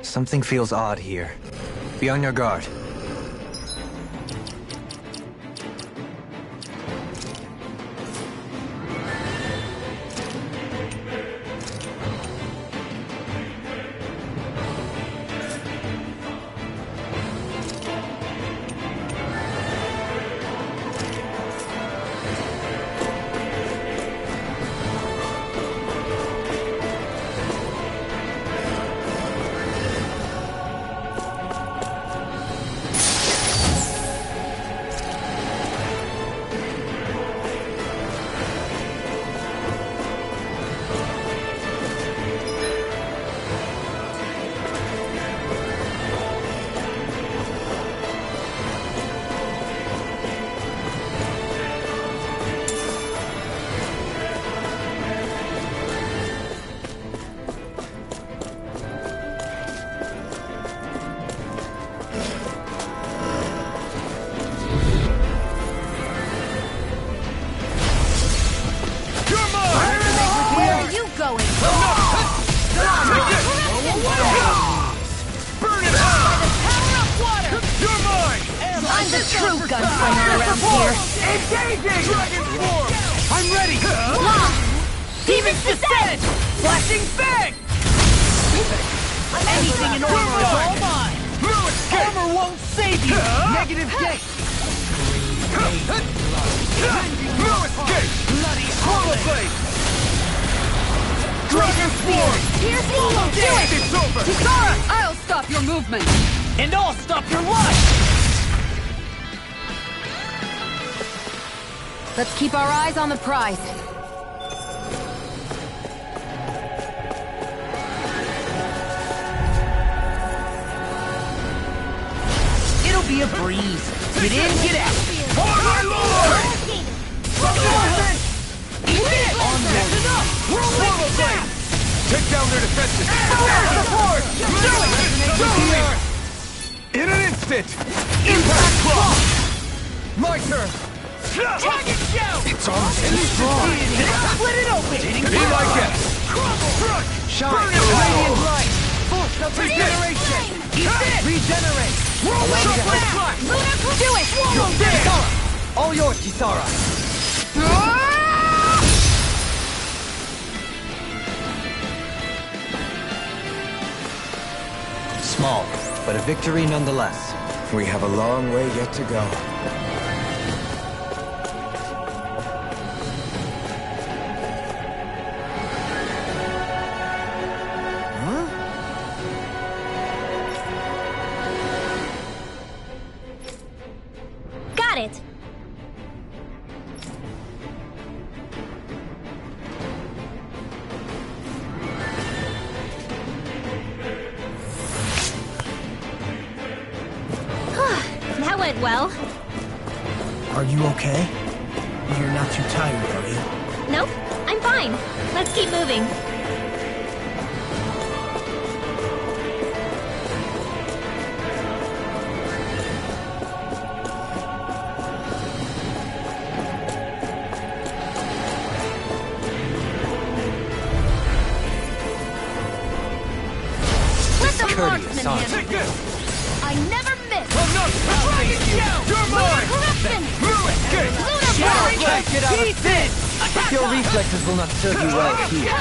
Something feels odd here. Be on your guard. Let's keep our eyes on the prize. It'll be a breeze. Get in, get out. For my lord! Eat it! On that enough! Swallow blade! Take down their defenses! Support! In an instant! Impact Claw! My turn! Target show! It's almost too strong! Split it open! Be my guest! Shine! Radiant light! Force of regeneration! Eat it! Regenerate! Do it! Kisara! All yours, Kisara! Small, but a victory nonetheless. We have a long way yet to go. Got it! That went well. Are you okay? You're not too tired, are you? Nope, I'm fine. Let's keep moving. Let the marksman handle this. I never miss. Dragon Show! You're mine! Corruption! Escape! Lunar Shower Blast! Blast! Get out of this! Your reflexes will not serve you well here.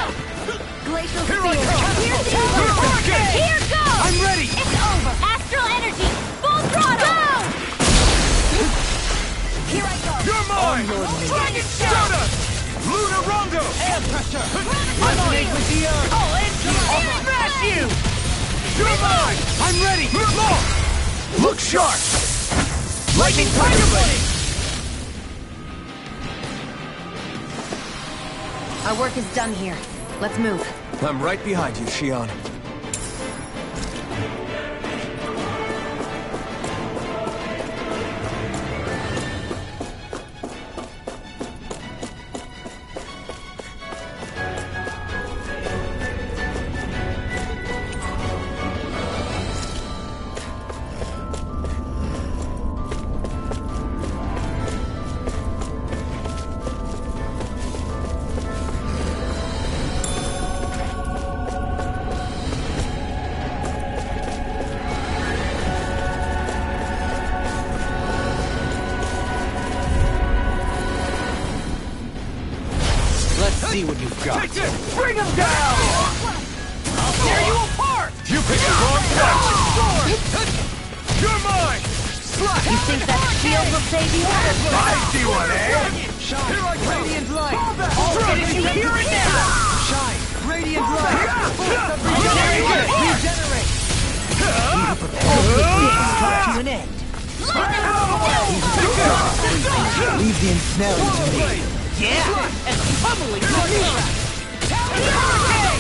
Glacial Here I Spear! come! Here's the Escape! Here goes! I'm ready! It's over! Astral Energy! Full throttle! Go! Here I go! You're mine! Dragon Shut us! Lunar Rondo! Air pressure! Resonate with the earth! Oh, it's I'll smash you! You're mine! I'm ready! Look sharp! Lightning Tiger Blade! Our work is done here. Let's move. I'm right behind you, Shion. shot. Take this! Bring him down! I'll tear you apart! You picked the wrong fight! You're mine! Slash! You think that shield will save you? I see one, eh? Shine! Here I come! Radiant light! I'll finish you here and now! Shine! Radiant light! Regenerate! Regenerate! To an end. Leave the ensnaring to me. Yeah! And pummeling your trap!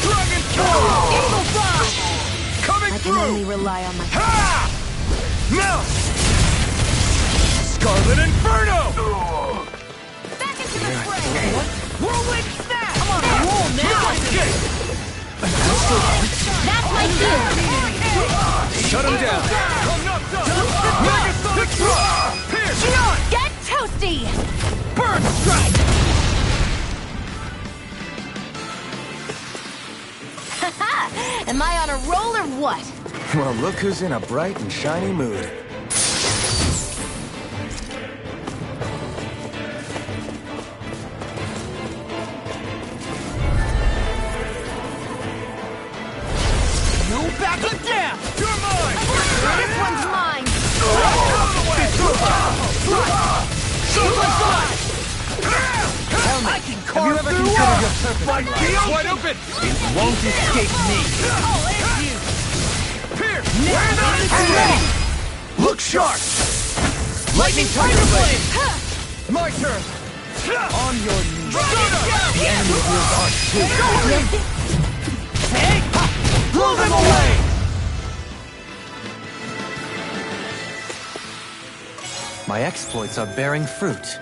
Dragon Eagle Bomb! coming I can only through! rely on my... Ha! Now! Scarlet Inferno! Back into the fray! Whirlwind Snap! I'm on a roll now! That's my cue! Shut him down! I'm not done! Megasonic Thrust! Pierce! Get toasty! Burn Strike! Am I on a roll or what? Well, look who's in a bright and shiny mood. No backing down! You're mine! This one's mine! Tell me, I can have you carve ever through considered your us! purpose? My deal wide open! It won't escape me. Pierce! Ready! Look sharp! Lightning Tiger Blade! My turn! On your knees. The enemy wields art too. Hey! Blow them away! My exploits are bearing fruit.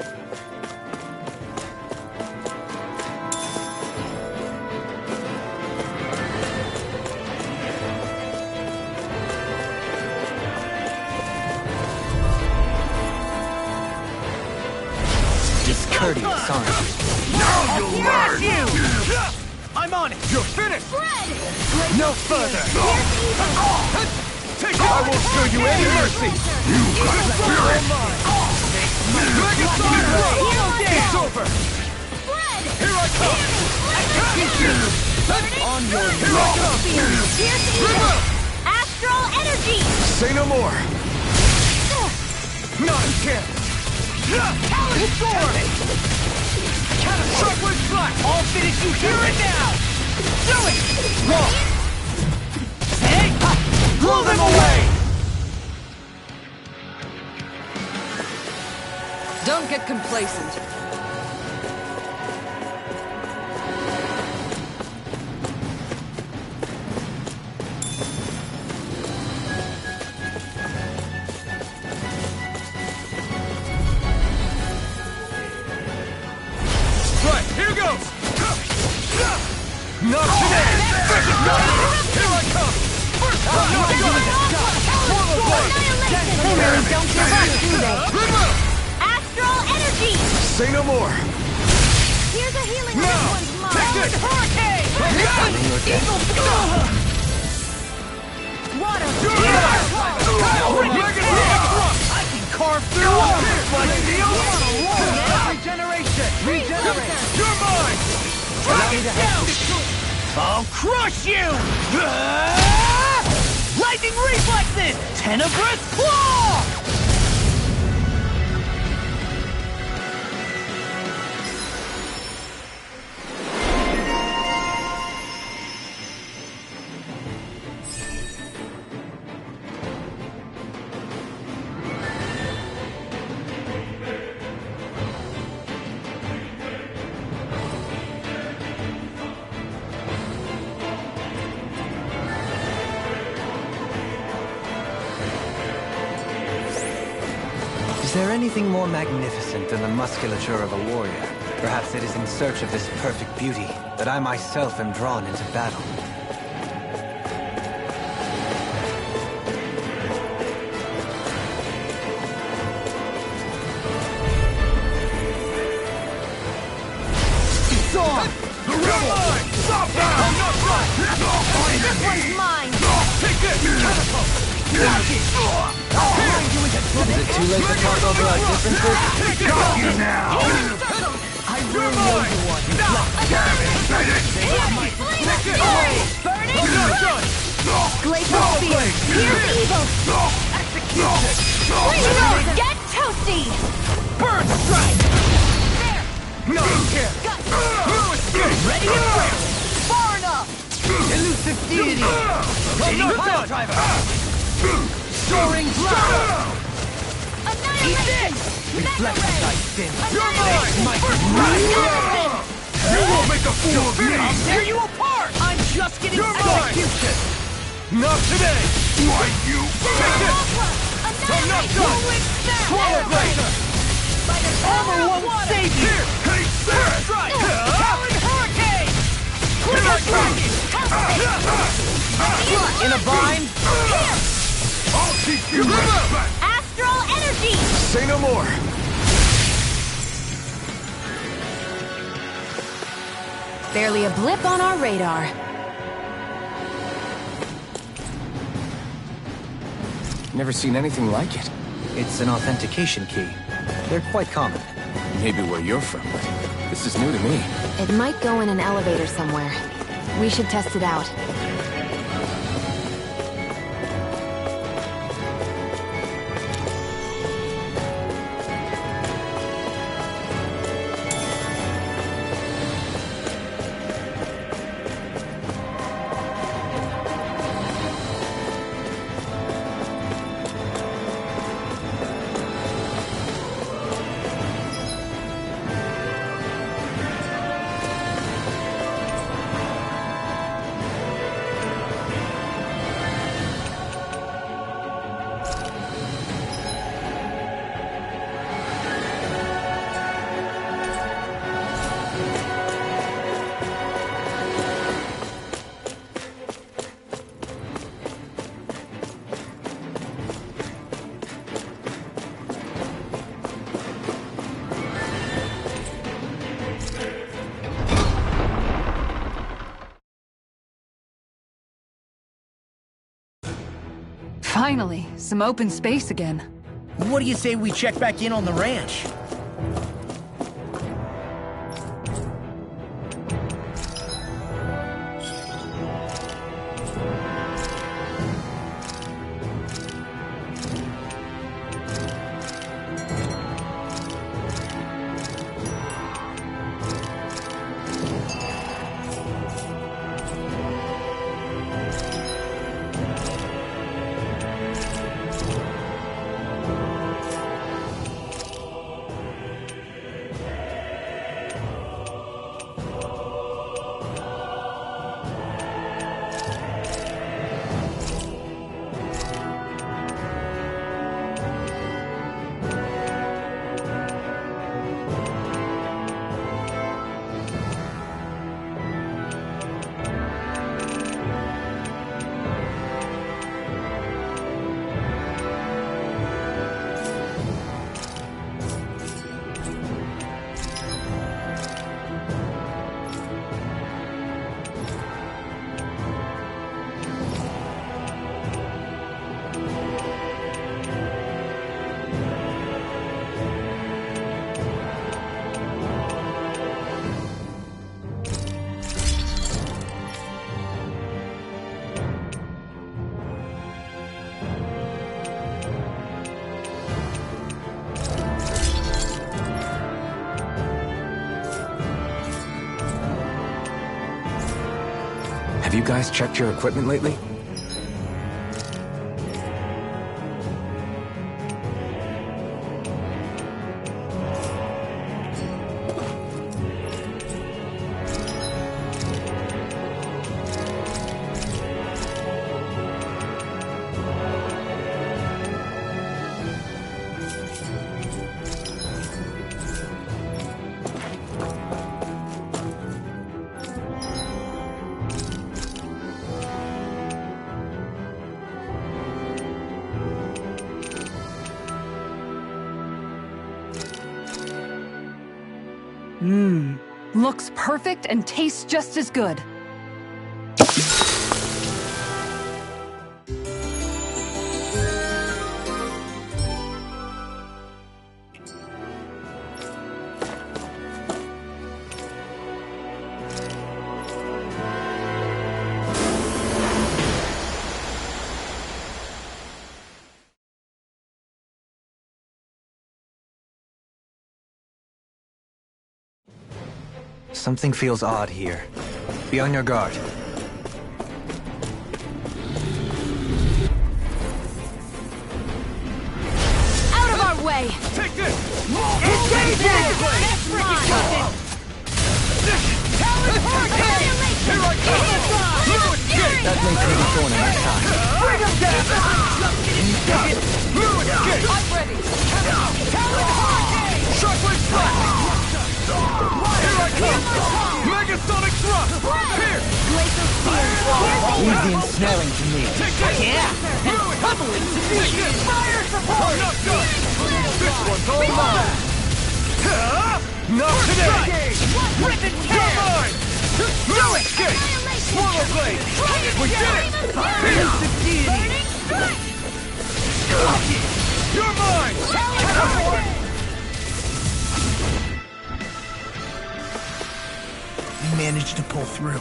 Discourteous, aren't you? Now you'll learn! I'm on it! You're finished! Fred! No further! Take it! I won't show you any mercy! You got spirit! Megasonic Thrust! It's over! Fred! Here I come! On your Here I come! Pierce Astral energy! Say no more! Not a chance! Talon Storm! Shockwave Slash! I'll finish you here and now! Do it! Wrong! Hey! Blow them away! Don't get complacent. Right, here goes! Not today! Here I come! First time! They really don't give up, do they? Astral energy! Say no more! Here's a healing No! on this one's Take mine! this! Hurricane! Eagle Storm! Water! I can carve through walls like steel! regeneration! Regenerate! You're mine! Dragon down! I'll crush you! Lightning reflexes! Tenebrous claw! Is there anything more magnificent than the musculature of a warrior? Perhaps it is in search of this perfect beauty that I myself am drawn into battle. It's on! The rebel! Stop now! I'm not right! This one's mine! Take this! Catapult! Is it too late to talk over our differences? Got you now! I You're mine! I'm not done! Glacial Spear! Pierce evil! Execution! Get toasty! Burn strike! No here! No escape! Ready and ready! Far enough! Elusive deity! I'm not Pile done! driver! Soaring cloud! Annihilation! Reflect thy sin! You're mine! Annihilation! You won't make a fool of me! I'll tear you apart! I'm just getting You're started! mine! Not today! Why you? Take this! I'm not done! Swallow Blazer! Armor won't save you! Here! Take that! Strike! Talon Hurricane! Quiver Dragon! In a bind? I'll teach you respect! Astral energy! Say no more! Barely a blip on our radar. Never seen anything like it. It's an authentication key. They're quite common. Maybe where you're from, but this is new to me. It might go in an elevator somewhere. We should test it out. Finally, some open space again. What do you say we check back in on the ranch? Have you guys checked your equipment lately? Looks perfect and tastes just as good. Something feels odd here. Be on your guard. Out of our way! Take this! Engage it! That's mine! Here I come! No escape! That may take a thorn in my side. Bring him down! No escape! I'm ready! Shockwave strike! Here I come! Megasonic thrust! Here! Glacial Spear! Leave the ensnaring to me. Take this! Yeah! And tumbling to me! Take this! Fire support! I'm not done! This one's all mine! Not today! Rip and You're tear! mine! No escape! Swallow blade! We did it! Here! The deity! You're mine! You managed to pull through.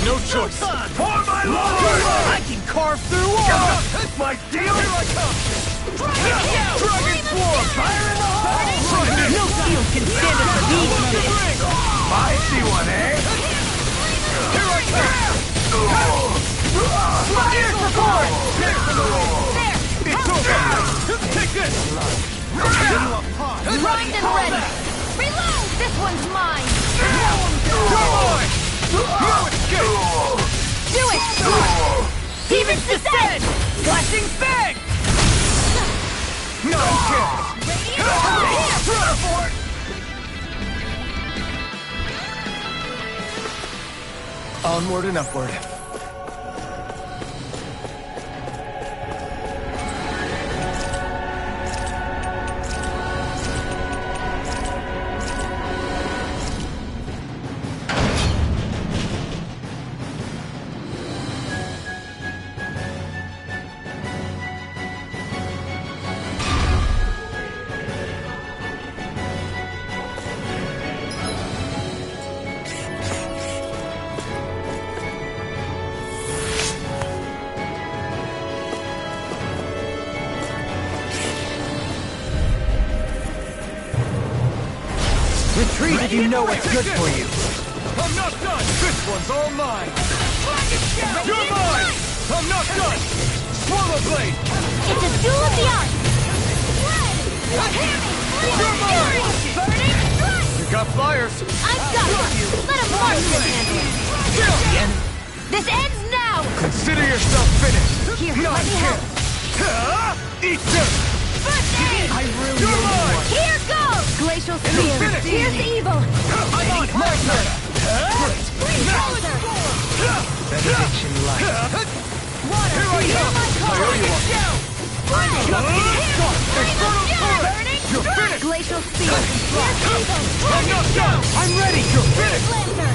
No choice! For my lord! I can carve through walls! That's my deal! Here I come! Dragon Swarm! Fire in the hole! No steel can stand up to these! I see one, eh? Here I come! Fire support! It's over! Take this! Primed and ready! Reload! This one's mine! You're mine! No escape! Do it! Demon's Descent! Flashing Fang! No chance! Onward and upward. Retreat if you know what's good for you. I'm not done! This one's all mine! You're mine! I'm not done! Swallow blade! It's a duel of the arts! You're mine! Burning strike! You got fires! I've got it! Let a marksman handle it! This ends now! Consider yourself finished! Here, Not let me help! Eat this! First aid! You're mine! Here goes! Glacial Spear! finish! Here's the evil! I'm on my turn! Freeze! Benediction light. Water! Hear my call! Infernal sword! You're finished! Glacial Spear! Here's evil! I'm not done! I'm ready! You're finished! Lancer!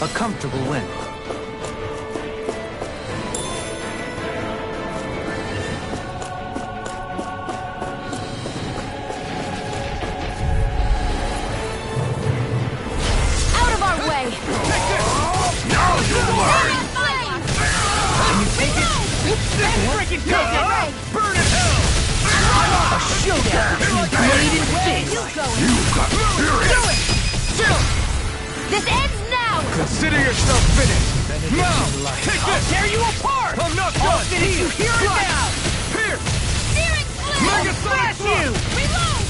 A comfortable win. Out of our way! Now you'll learn! Freaking take it! Burn in hell! A showdown between blade and fist! You've got fury! This ends now! Consider yourself finished! Now! Take this! Tear you apart! I'm not I'll done! finish you here and now! Here! Searing flame! Megasonic you! thrust! Reload!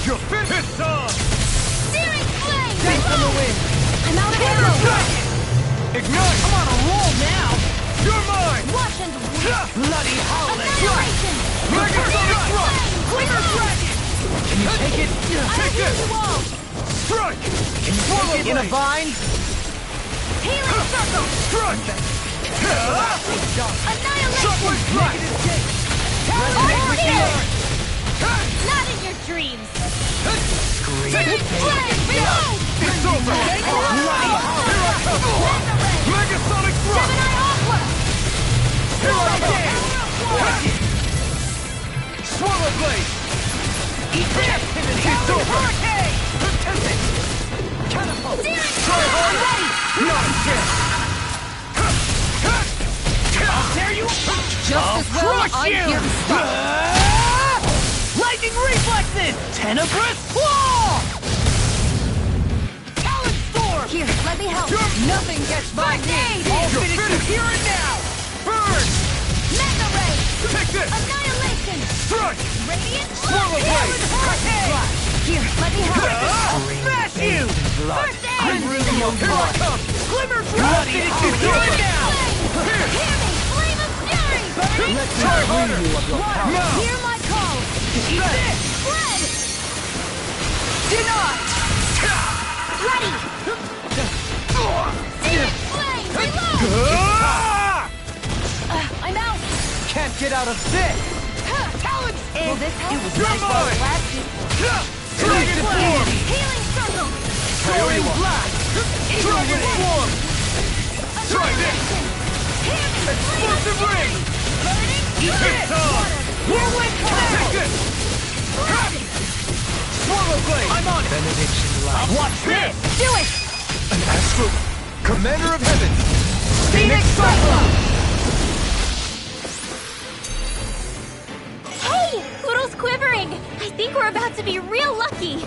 You're finished! It's on! Searing flame! Thanks for the win! I'm out of ammo! Ignite! I'm on a roll now! You're mine! Watch and weep! Bloody howling! Annihilation! Megasonic thrust! Quiver dragon! Can you take it? Take this! You all! Strike! Can you take it in a vine? Healing circle! Strike! Annihilation! Shockwave strike! Over here! Not in your dreams! Take it! Flame! Reload! It's over! Here I come! Megasonic thrust! Gemini Aqua! Here I come! Swallow blade! Eat this! It's over! Catapult! Searing Try hard! Not a chance! Well, I'm you! here to stop. Lightning reflexes! Tenebrous claw! Talon storm! Here, let me help. Nothing gets by me. I'll finish you here and now! Burn! Mega ray! Take this! Annihilation! Strike! Radiant Swallow blade! Here, let me help. Smash you! First aid! I'm really on Here I come! Glimmer drop! Finish you here and now! Hear me! Flame of fury! Let's try harder! Now! Hear my call! Eat this! Fled! Deny. Ready! Phoenix flame! Reload! Ah! I'm out! Can't get out of this! Talon! Is this help? You're mine! Dragon form! Healing circle! Coyote Black! Dragon form! Try this! Hear me! Explosive ring! Burning It's on! Whirlwind canal! Take this! Swallow blade! I'm on it! Benediction light. Watch this! Do it! An astral commander of heaven! Phoenix Cyclone! Hey! Poodle's quivering! I think we're about to be real lucky!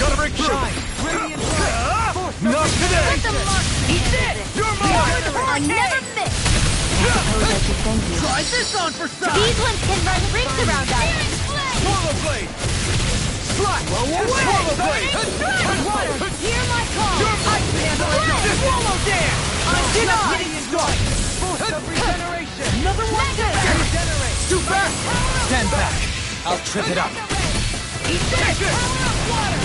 Gotta break through! Not today! Let them mark me! Eat this! You're mine! I never miss! Suppose I should thank you. Try this on for size! These ones can run rings around us! Swallow blade! Strike! Swallow blade! Hear my call! You're mine! Swallow dance! I'm Not denied! hitting his strike! Force of regeneration! Another one! Regenerate! Too fast! Stand back! I'll trip it up! Eat this!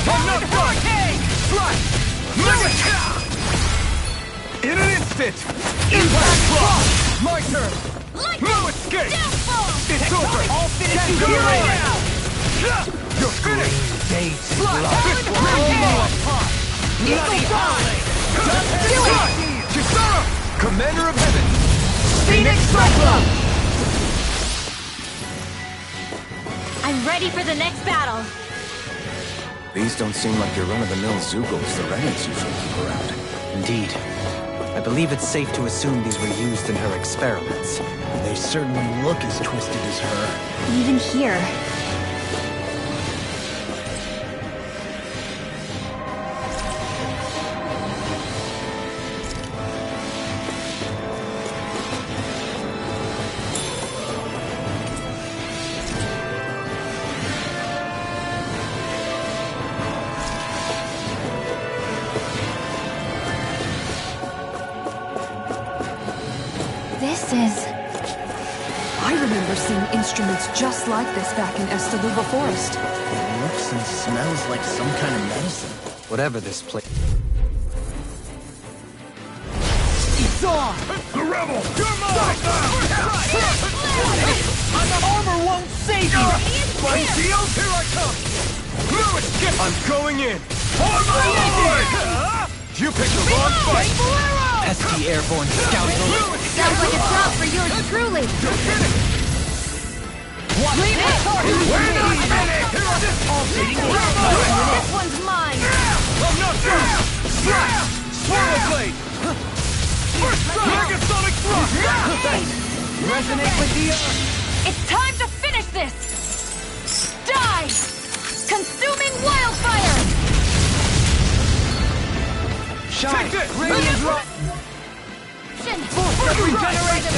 I'm not done! Strike! Mega! In an instant! Impact block! My turn! No escape! It's over! I'll finish you here right now! You're finished! Days in Block! blood. This will all mine! Eagle Dawn! Kisara! Commander of Heaven! Phoenix Cyclone! I'm ready for the next battle! These don't seem like your run-of-the-mill Zugos the Renans usually keep around. Indeed. I believe it's safe to assume these were used in her experiments. They certainly look as twisted as her. Even here. This is... I remember seeing instruments just like this back in Estaluba Forest. It looks and smells like some kind of medicine. Whatever this place... It's on! The rebel! You're mine! The armor won't save you! My shield! Here I come! No escape! I'm going in! For my lord! You picked the wrong fight! pesky airborne scoundrel! Sounds like a job for yours truly! You're finished! Leave it! We're not finished! Here are this This one's mine! I'm not done! Strike! Swallow blade! First strike! Megasonic thrust! Resonate with the earth! It's time to finish this! Die! Consuming wildfire! Shine! Take this! Radiant light! Action! Regeneration!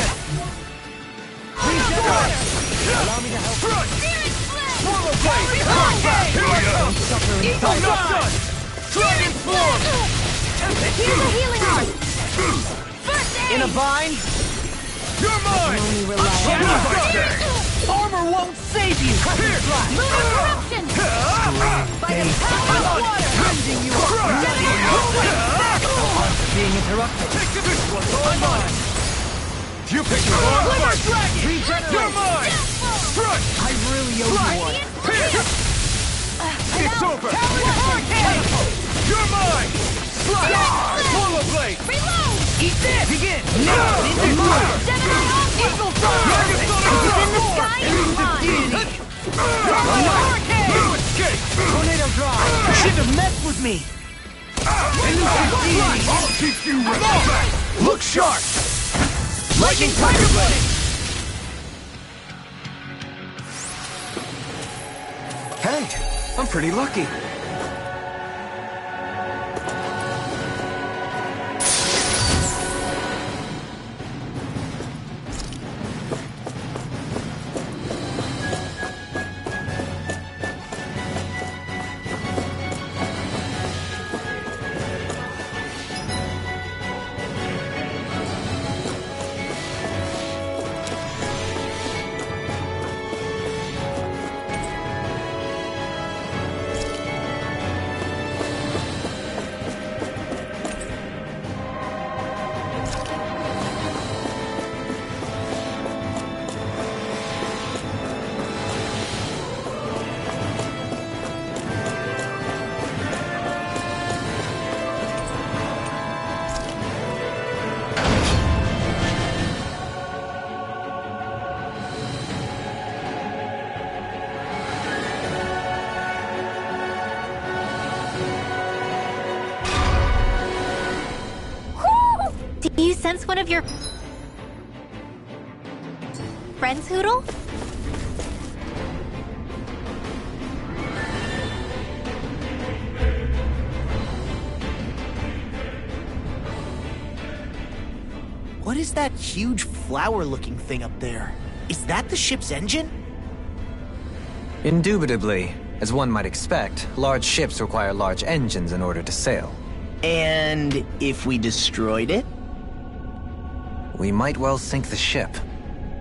Regeneration! Allow me to help. Spirit Flame! Swallow blade! Here I come! I'm not done! Dragon form! Here's a healing art! First aid! In a bind? You're mine! I'm not done! Armor won't save you! Here! Lunar Corruption! By the power of water! Cleansing you being interrupted. Take this one's all mine! You picked the wrong fight! You're mine! Strike! I really owe you one. Here! It's over! You're mine! Slide! Swallow blade! Reload! Eat this! Begin! Gemini Eagle Fire! Dragon It's in the sky and mine! No escape! Tornado drive! You shouldn't have messed with me! I'll teach you respect! Look sharp! Lightning Tiger Blade! Hey, I'm pretty lucky. Do you sense one of your friends, Hootle? What is that huge flower-looking thing up there? Is that the ship's engine? Indubitably. As one might expect, large ships require large engines in order to sail. And if we destroyed it? We might well sink the ship.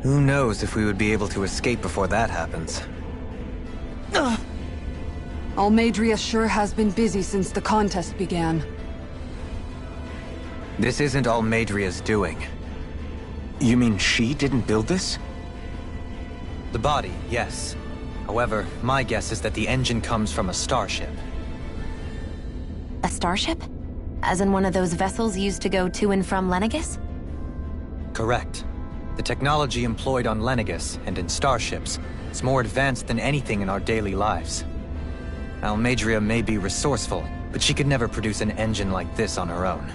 Who knows if we would be able to escape before that happens. Almadria sure has been busy since the contest began. This isn't Almadria's doing. You mean she didn't build this? The body, yes. However, my guess is that the engine comes from a starship. A starship? As in one of those vessels used to go to and from Lenegis? Correct. The technology employed on Lenegis and in starships is more advanced than anything in our daily lives. Almadria may be resourceful, but she could never produce an engine like this on her own.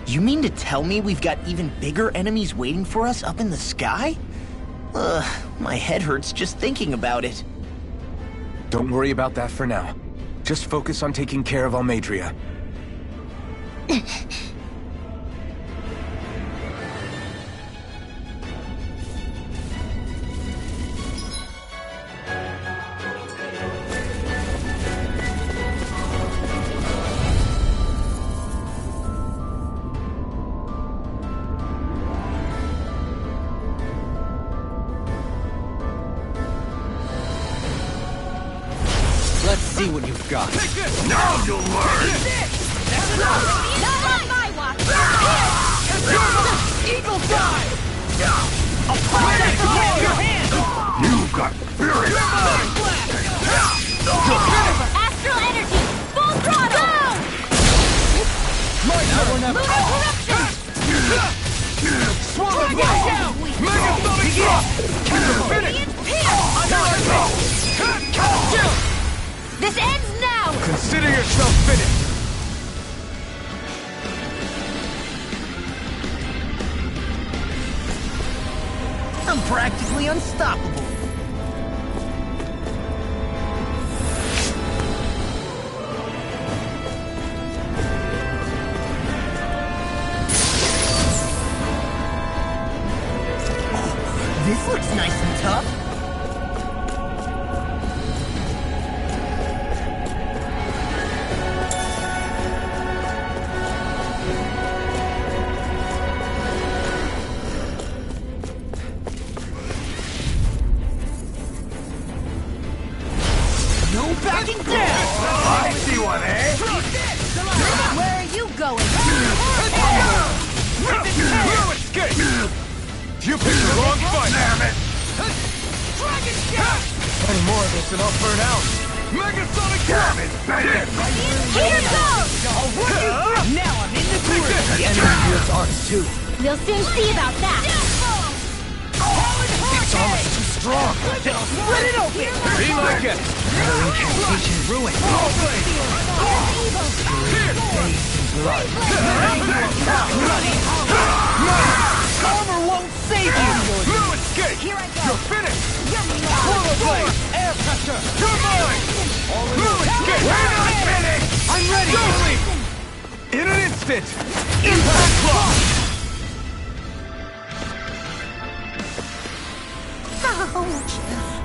You mean to tell me we've got even bigger enemies waiting for us up in the sky? Ugh, my head hurts just thinking about it. Don't worry about that for now. Just focus on taking care of Almadria. Let's see what you've got. Now you'll learn! Not on my watch! Eagle dive! Apply that to your hand! You've got fury! Astral energy! Full throttle! Lunar corruption! Swallow blade! Megasonic drop! Finish! This ends now! Consider yourself finished! I'm practically unstoppable. Oh, this looks nice and tough. No backing down! I see one, eh? Where are you going? No escape! You picked the wrong fight! Damn it! Any more of this and I'll burn out! Megasonic Damn it! Here goes! Now I'm in the groove! The enemy wields arts too. We'll soon see about that. It's almost too strong. Split it open! Be like it! Another incantation ruined. All blade! Blood. Armor won't save you! No escape! Here I go. You're finished! You're Swallow blade! Air pressure! You're mine! No escape! We're not finished! I'm ready! Don't leave! In an instant! Impact block! Ouch!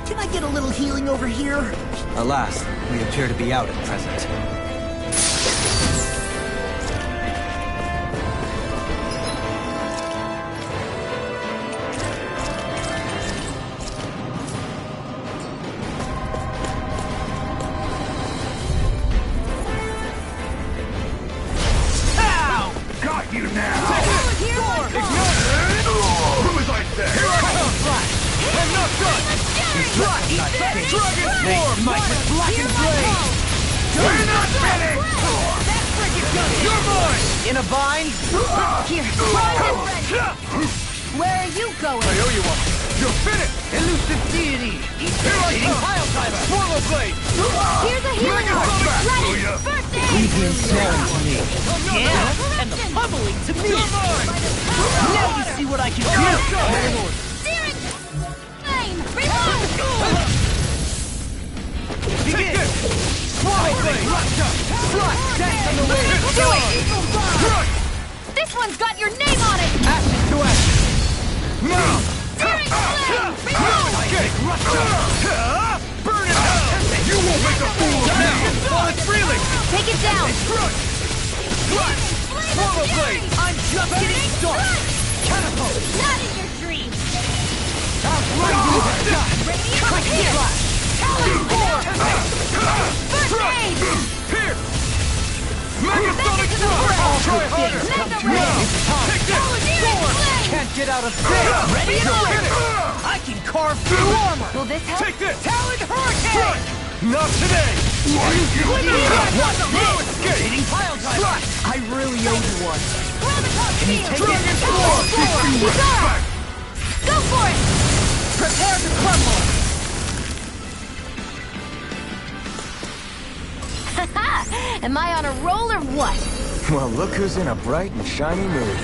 Can I get a little healing over here? Alas, we appear to be out at present. Got you now! Here I go. Who was I there? Here I come! I'm not done! Dragon Swarm! Blackened blade! We're not finished! You're mine! In a bind? Here. Where are you going? I owe you one. You're finished! Elusive deity! Here I come! Pile driver! Swallow blade! Here's a healing Megasonic art. Right. Booyah! First aid. Deviant snarling to me. I'm not Yeah, done! and the pummeling to me! You're mine! Now you see what I can do! Searing flame. Reload. Take this! Swallow blade! Slash! Dance on the way! Do it. Crush! This one's got your name on it. Ashes to ashes! Now! Searing flame. No escape! Burn it out! You won't make a fool of me! While it's reeling! Take it down. Crush! Slash! Swallow blade! I'm just getting started! Catapult! Not in your dreams. Quick slash! First aid. Here! Megasonic Thrust! Try harder! Mega ray. Take this! Searing flame. Can't get out of there! Ready? You're finished! I can carve through armor! Will this help? Take this! Talon Hurricane! Not today! No escape! Hitting pile driver! I really owe you one. Can you take it? Go for it. Prepare to crumble! Am I on a roll or what? Well, look who's in a bright and shiny mood.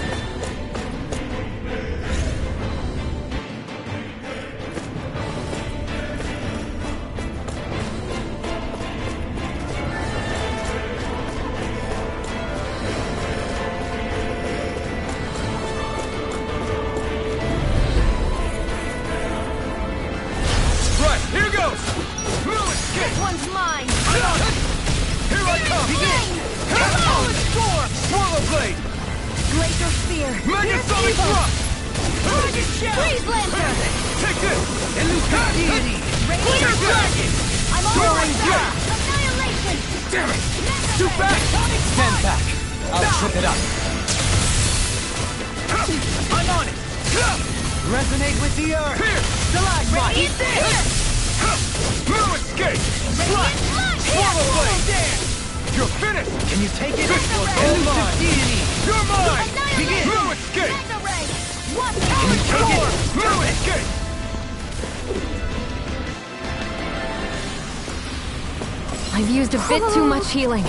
Right, here goes! No escape! This one's mine. Here I come! Swallow blade! Glacier spear. Megasonic Thrust! Freeze lancer. Take this! Elusive deity! Radiator dragon. I'm on Soaring my jet! Annihilation. Damn it! Shoot back! Stand back. I'll trip it up. I'm on it! Resonate with the earth! Here! Stalagmite! Eat this. No escape! Radiant flash. Swallow blade! You're finished! Can you take it? This one's all Elusive mine! deity! You're mine! Annihilation. No escape! Mega ray. One Take it! No escape! I've used a bit too much healing.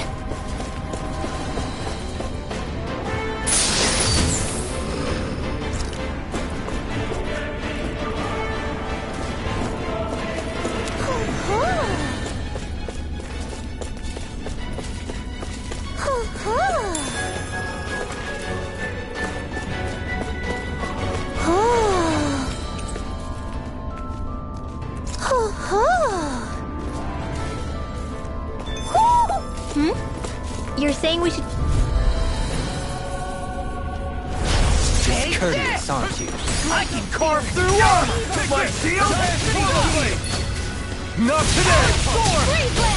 You're saying we should... Courteous, aren't you? I can carve through armor! My shield! Swallow blade! Not today! Freeze lancer.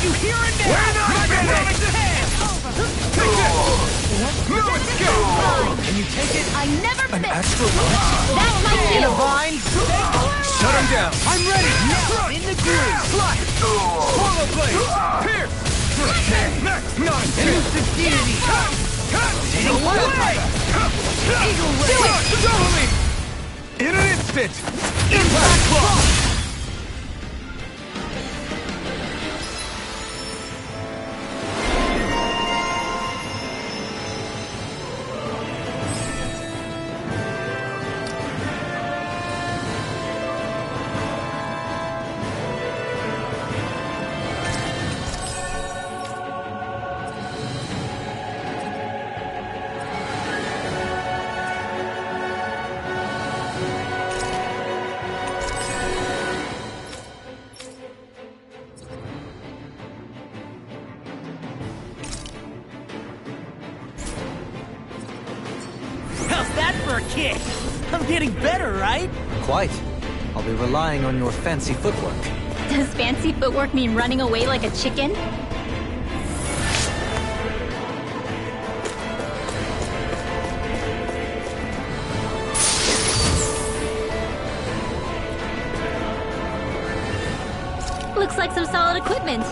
you here and now! We're not finished! Take this! No escape! Can you take it? I never miss! Astral punch? That's my In a deal! vine? Shut him down! I'm ready! Now, in the groove! Slide! Swallow blade! Pierce! Not Elusive deity! Eagle away! Eagle ray! Double me! In an instant! Impact block! How's that for a kick? I'm getting better, right? Quite. I'll be relying on your fancy footwork. Does fancy footwork mean running away like a chicken? Looks like some solid equipment.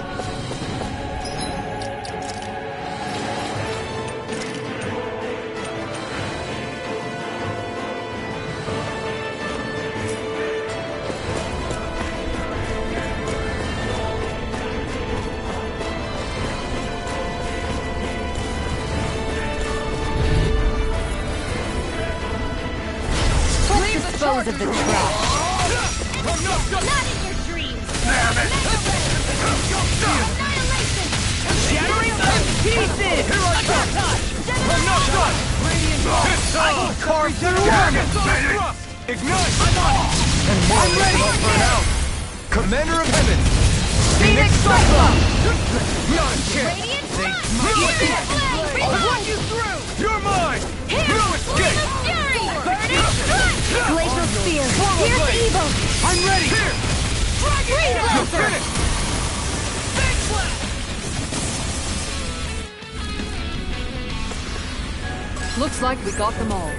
Let's dispose of the trash. Not in your dreams! Annihilation! Shattering to pieces! Here I come! I'm not done! It's on! Carve through Dragon! Ignite! I'm ready! Burn out! Commander of Heaven! Phoenix Cyclone! Not a chance! Radiant Thanks, Front! my Furious Flame! I'll run you through! You're mine! Here! No Flame escape! of Fury! Burning Strike! Glacial Spear! Swallow Here's blade. Evil! I'm ready! Here! Green You're Lancer! finished! Looks like we got them all.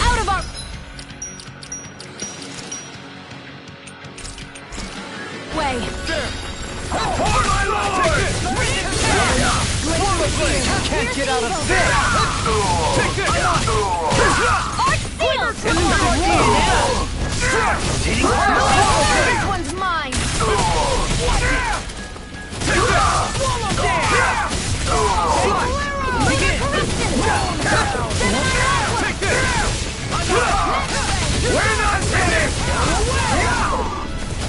Out of our... way! Oh my lord! Swallow blade! Can't get out of this! Take this! Arch Seal! This one's mine! Take this! We're not finished!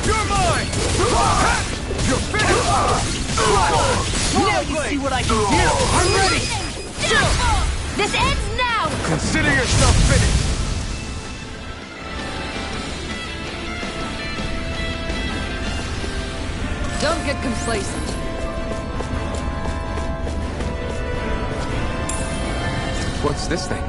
You're mine! You're finished! Now you see what I can do! I'm ready! This ends now! Consider yourself finished! Don't get complacent. What's this thing?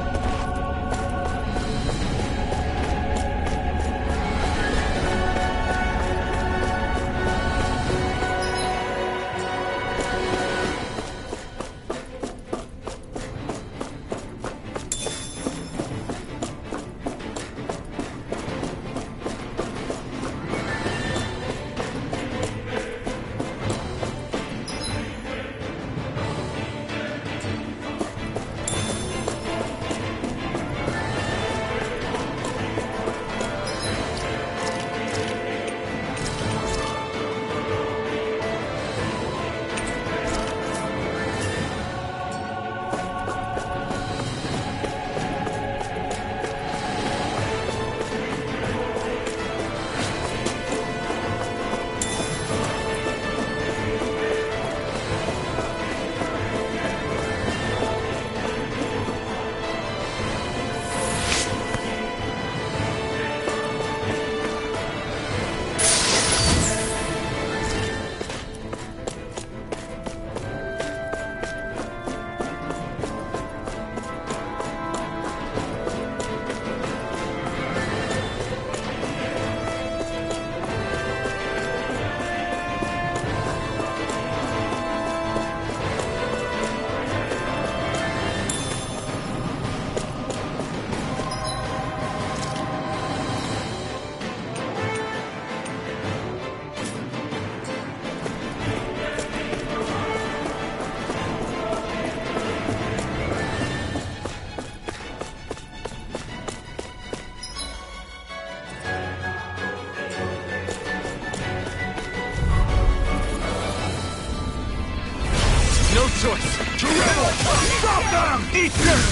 choice! To rebel! Stop them! Eat dirt!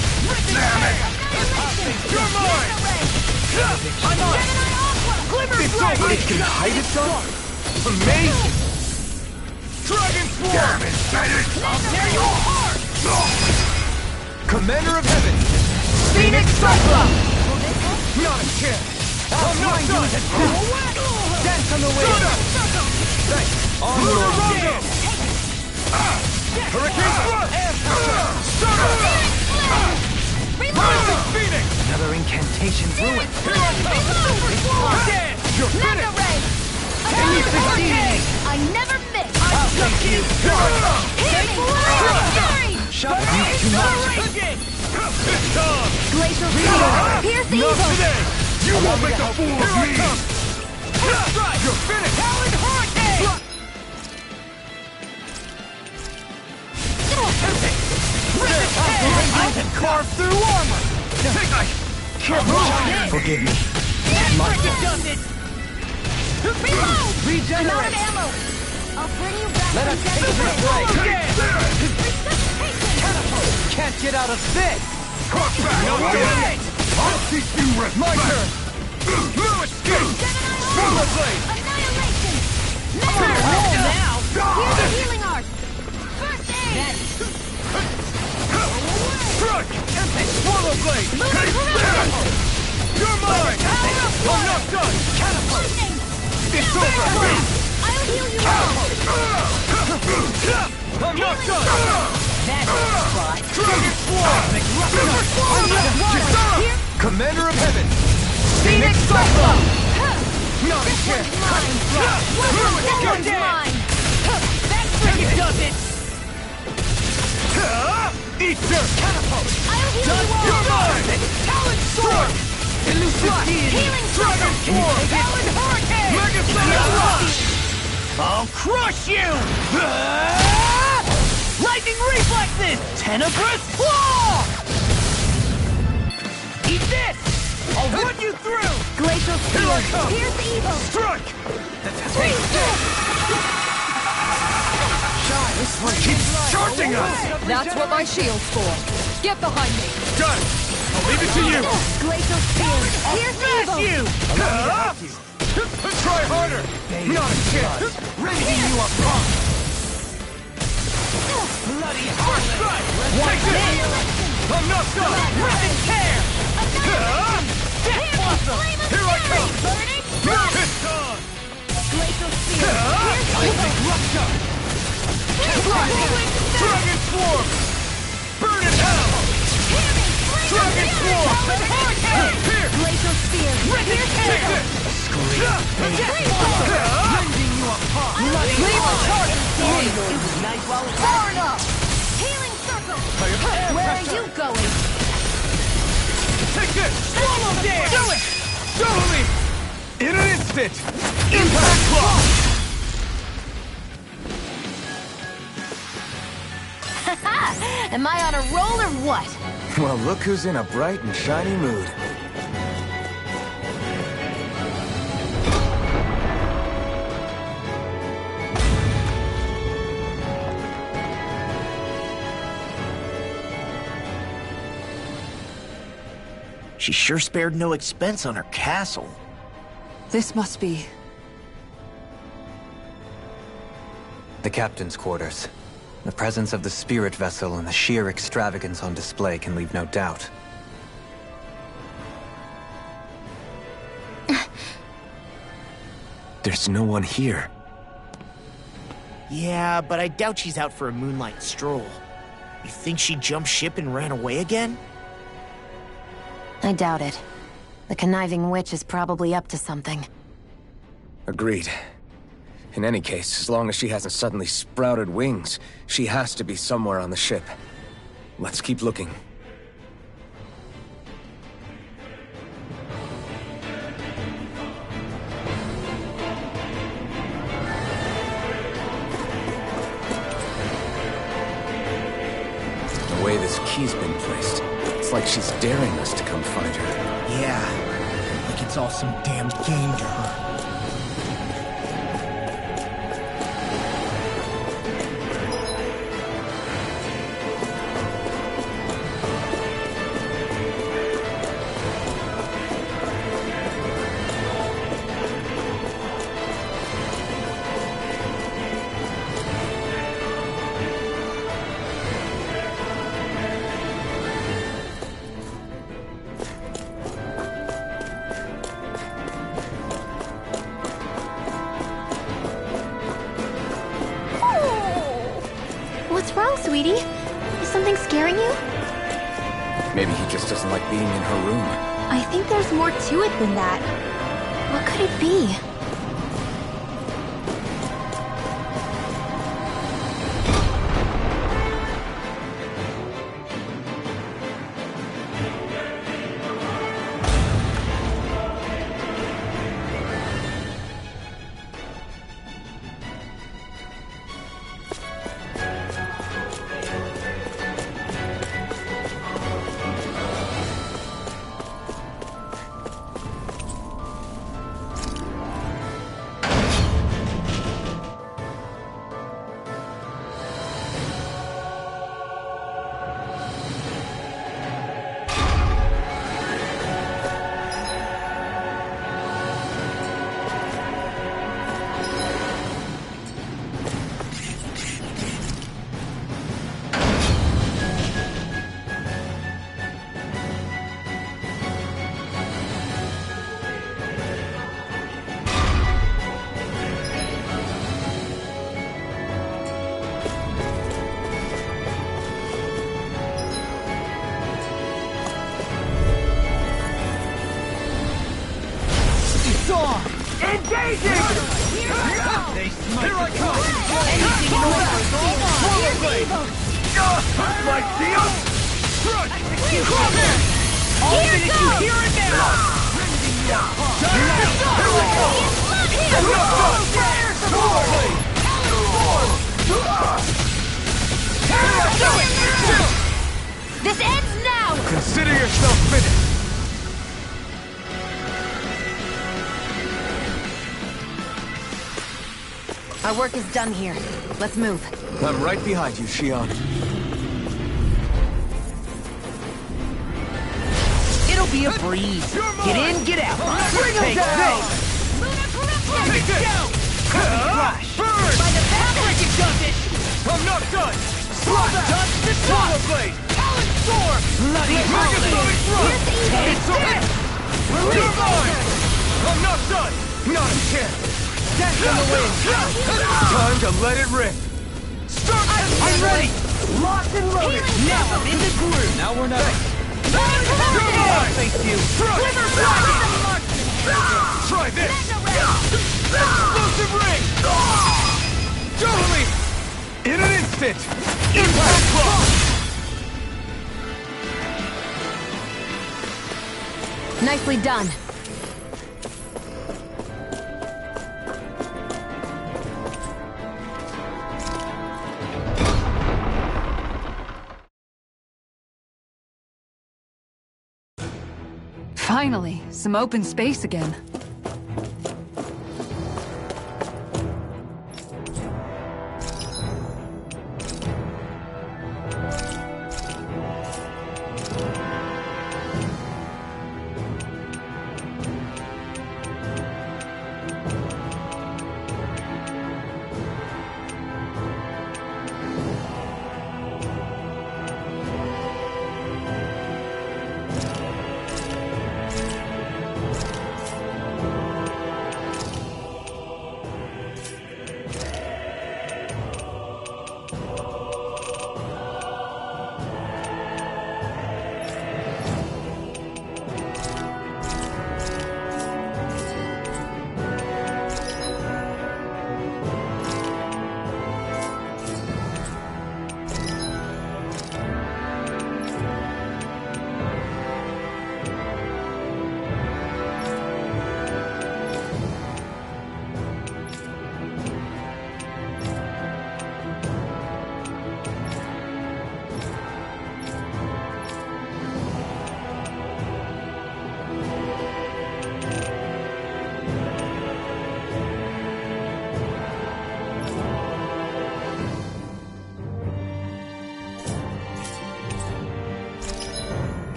Damn it! You're mine! I'm on! It's over! It can hide itself? Amazing! Dragon Swarm! Damn it, fetish! I'll tear you apart! Commander of Heaven! Phoenix Cyclops! Not a chance! I'm not done! Dance on the wing! Thanks! Onward! Hurricane Thrust! Rising Phoenix! Another incantation ruined. Here I come! You're finished! I never miss! I'll take you. Here I come! Shut up, you too much. It's time! Glacial Shield! Pierce the Not evil! today! You won't make a fool of me! You're finished! Talon Hurricane! I can carve through armor! Forgive me. Reload! Regenerate. I'm out of ammo! I'll bring you back. Let us take a break. Resuscitation! Can't get out of this. I'll teach you respect! My turn! No escape! Solar Blade! Annihilation! Now! Here's the healing art! First aid! Strike! Swallow Blade! You're mine! I'm not done! Lightning! It's over! I'll heal you all! I'm not done! Dragon Swarm! Commander of Heaven! Phoenix Cyclops! Not a This chance! one's mine! That one's mine! That frickin' does it! Eat dirt! Catapult! I'll heal you all! You're mine! Talon Sword! Elusive Healing Dragon Swarm! Talon Hurricane! Mega Thunder Rush! I'll crush you! Lightning reflexes! Tenebrous claw! Eat this! I'll run you through! Glacial Here I Spear! come! Here's the evil! Strike! Freeze this! Keep charging us! That's what my shield's for. Get behind me. Got it! I'll leave it to you! Glacial Spear! Here's the evil! Try harder! Not a chance! Rending you apart! Bloody first strike! Take this! I'm not done! Rip and tear! Death Blossom! Here I come! It's on! Glacial Spear! Here's the evil! Rupture! Dragon Swarm! Burn in hell! Dragon Swarm! Here! Glacial Spear! Here's the Take evil! this! Rending you apart! Leave a target! It was nice while it Far enough! Healing Circle! Where are you going? Take this! Swallow dance! Do it! Double me! In an instant! Impact Claw! Am I on a roll or what? Well, look who's in a bright and shiny mood. She sure spared no expense on her castle. This must be... The captain's quarters. The presence of the spirit vessel and the sheer extravagance on display can leave no doubt. There's no one here. Yeah, but I doubt she's out for a moonlight stroll. You think she jumped ship and ran away again? I doubt it. The conniving witch is probably up to something. Agreed. In any case, as long as she hasn't suddenly sprouted wings, she has to be somewhere on the ship. Let's keep looking. The way this key's been placed, it's like she's daring us to come find her. Yeah, like it's all some damn game to her. What's wrong, sweetie? Is something scaring you? Maybe he just doesn't like being in her room. I think there's more to it than that. What could it be? Engaging! Here I come! Anything in order! Swallow blade! My deal! Crush! I'll finish you here and now! Here we go! I'm not done! Swallow blade! This ends now! Consider yourself finished! Our work is done here. Let's move. I'm right behind you, Xion. It'll be a breeze. Get in, get out. Bring him down! Take this! Flash. Burn! By the back, does it. I'm not done! Touch the Swallow blade! Talon storm! Bloody Megaphone thrust! It's over! You're mine! I'm not done! Not a chance! Dance on the wind! Time to let it rip! Start! I'm ready. Locked and loaded! Now I'm in the groove. Now we're not. You're mine! Face you. Thrust! Try this! Explosive ring! Totally! In an instant! Impact block! Nicely done. Finally, some open space again.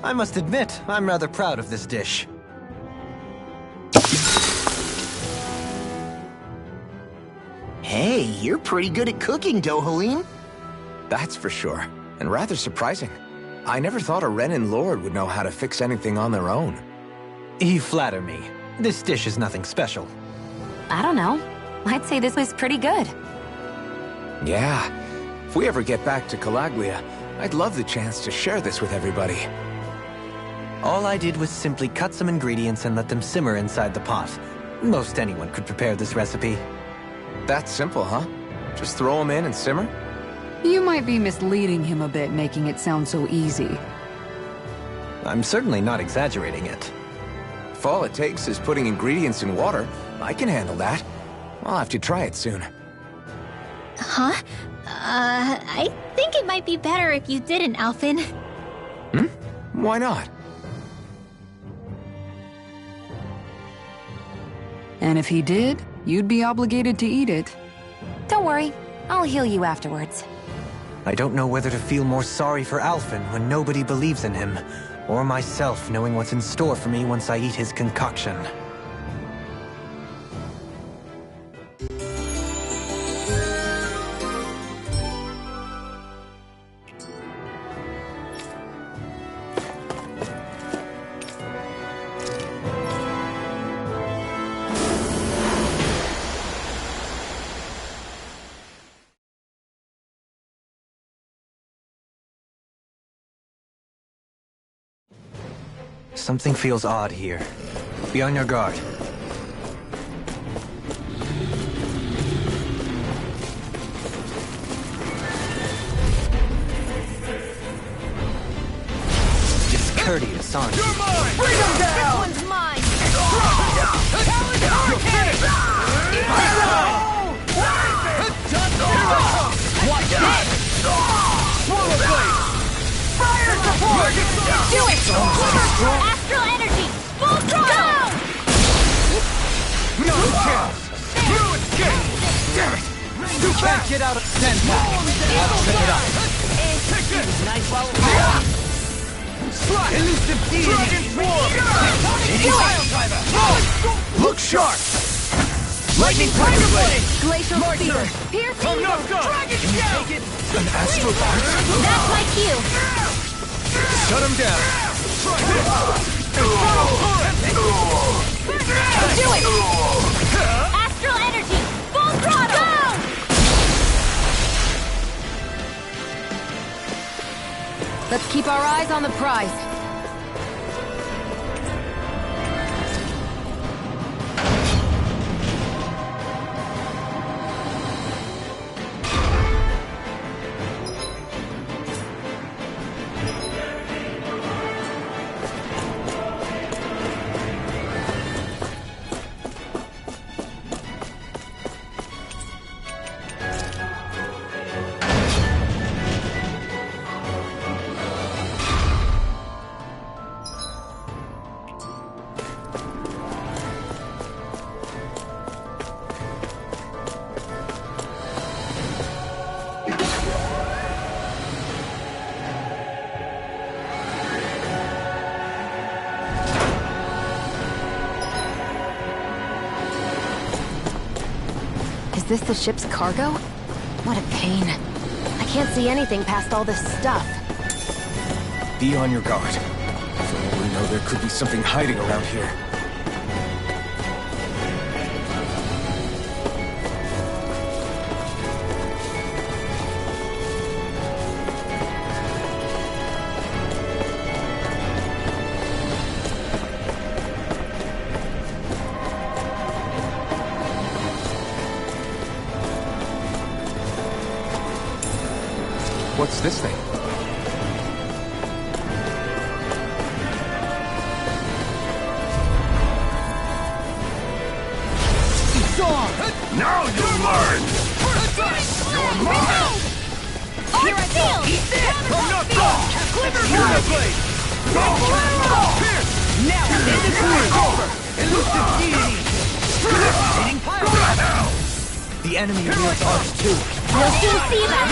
I must admit, I'm rather proud of this dish. Hey, you're pretty good at cooking, Dohalim. That's for sure, and rather surprising. I never thought a Renan Lord would know how to fix anything on their own. You flatter me. This dish is nothing special. I don't know. I'd say this was pretty good. Yeah. If we ever get back to Calaglia, I'd love the chance to share this with everybody. All I did was simply cut some ingredients and let them simmer inside the pot. Most anyone could prepare this recipe. That's simple, huh? Just throw them in and simmer? You might be misleading him a bit, making it sound so easy. I'm certainly not exaggerating it. If all it takes is putting ingredients in water, I can handle that. I'll have to try it soon. Huh? I think it might be better if you didn't, Alphen. Why not? And if he did, you'd be obligated to eat it. Don't worry, I'll heal you afterwards. I don't know whether to feel more sorry for Alphen when nobody believes in him, or myself knowing what's in store for me once I eat his concoction. Something feels odd here. Be on your guard. Discourteous, aren't you? You're mine! Bring him down! This one's mine! You're finished! Watch this! Swallow blade! Fire support! Do it! Astral energy! Full throttle! No chance! You escape! Damn it! You can't get out of Sandpack! I'll set it up. Take this! Nice follow. Slide! Elusive deity! Dragon Swarm! Look sharp! Lightning Tiger Blade! Glacial Spear! Piercing! Enough gun! An astral dart? That's my cue! Shut him down! Do it! Astral energy! Full throttle! Let's keep our eyes on the prize. Is this the ship's cargo? What a pain. I can't see anything past all this stuff. Be on your guard. For all we know, there could be something hiding around here. What's this thing? Now you learn! You're mine! Arc field! Enough gun! Swallow blade! Pierce! Now, it's over! Elusive deity! Hitting pyro! The enemy wields arcs too. We'll soon see that!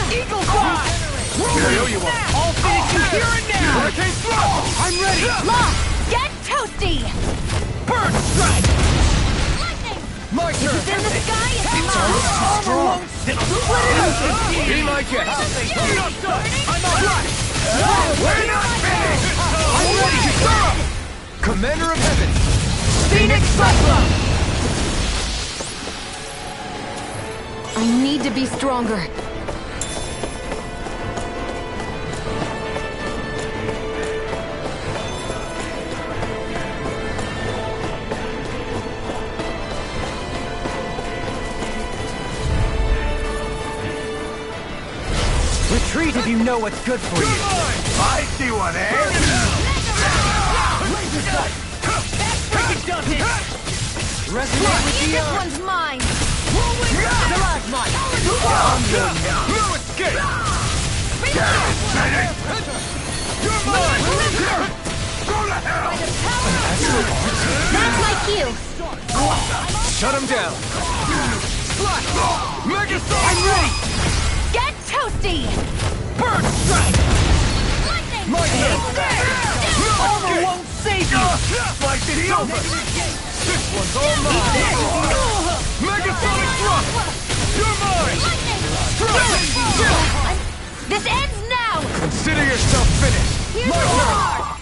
Eagle fly! you one. I'll finish you here and now. Hurricane thrust. I'm ready. Lock! Get toasty! Bird strike. Lightning! My turn. It's in the sky, it's It's mine! strong. Be my guest. I'm all right. We're not finished. I'm ready. Sir. Commander of Heaven. Phoenix Cyclone. I need to be stronger. Retreat if you know what's good for you. I see one, eh? Laser sight. Resonate with This one's mine! Stalagmite. No escape. You're mine. Go to hell. That's my cue! Shut him down. Slash. Mega Sonic. I'm ready. Get toasty! Bird strike. Lightning! My hand. Armor won't save you! Slice it over. This one's all mine. Mega Sonic thrust. You're mine. Strike. This ends now! Consider yourself finished. Here's My the turn. war!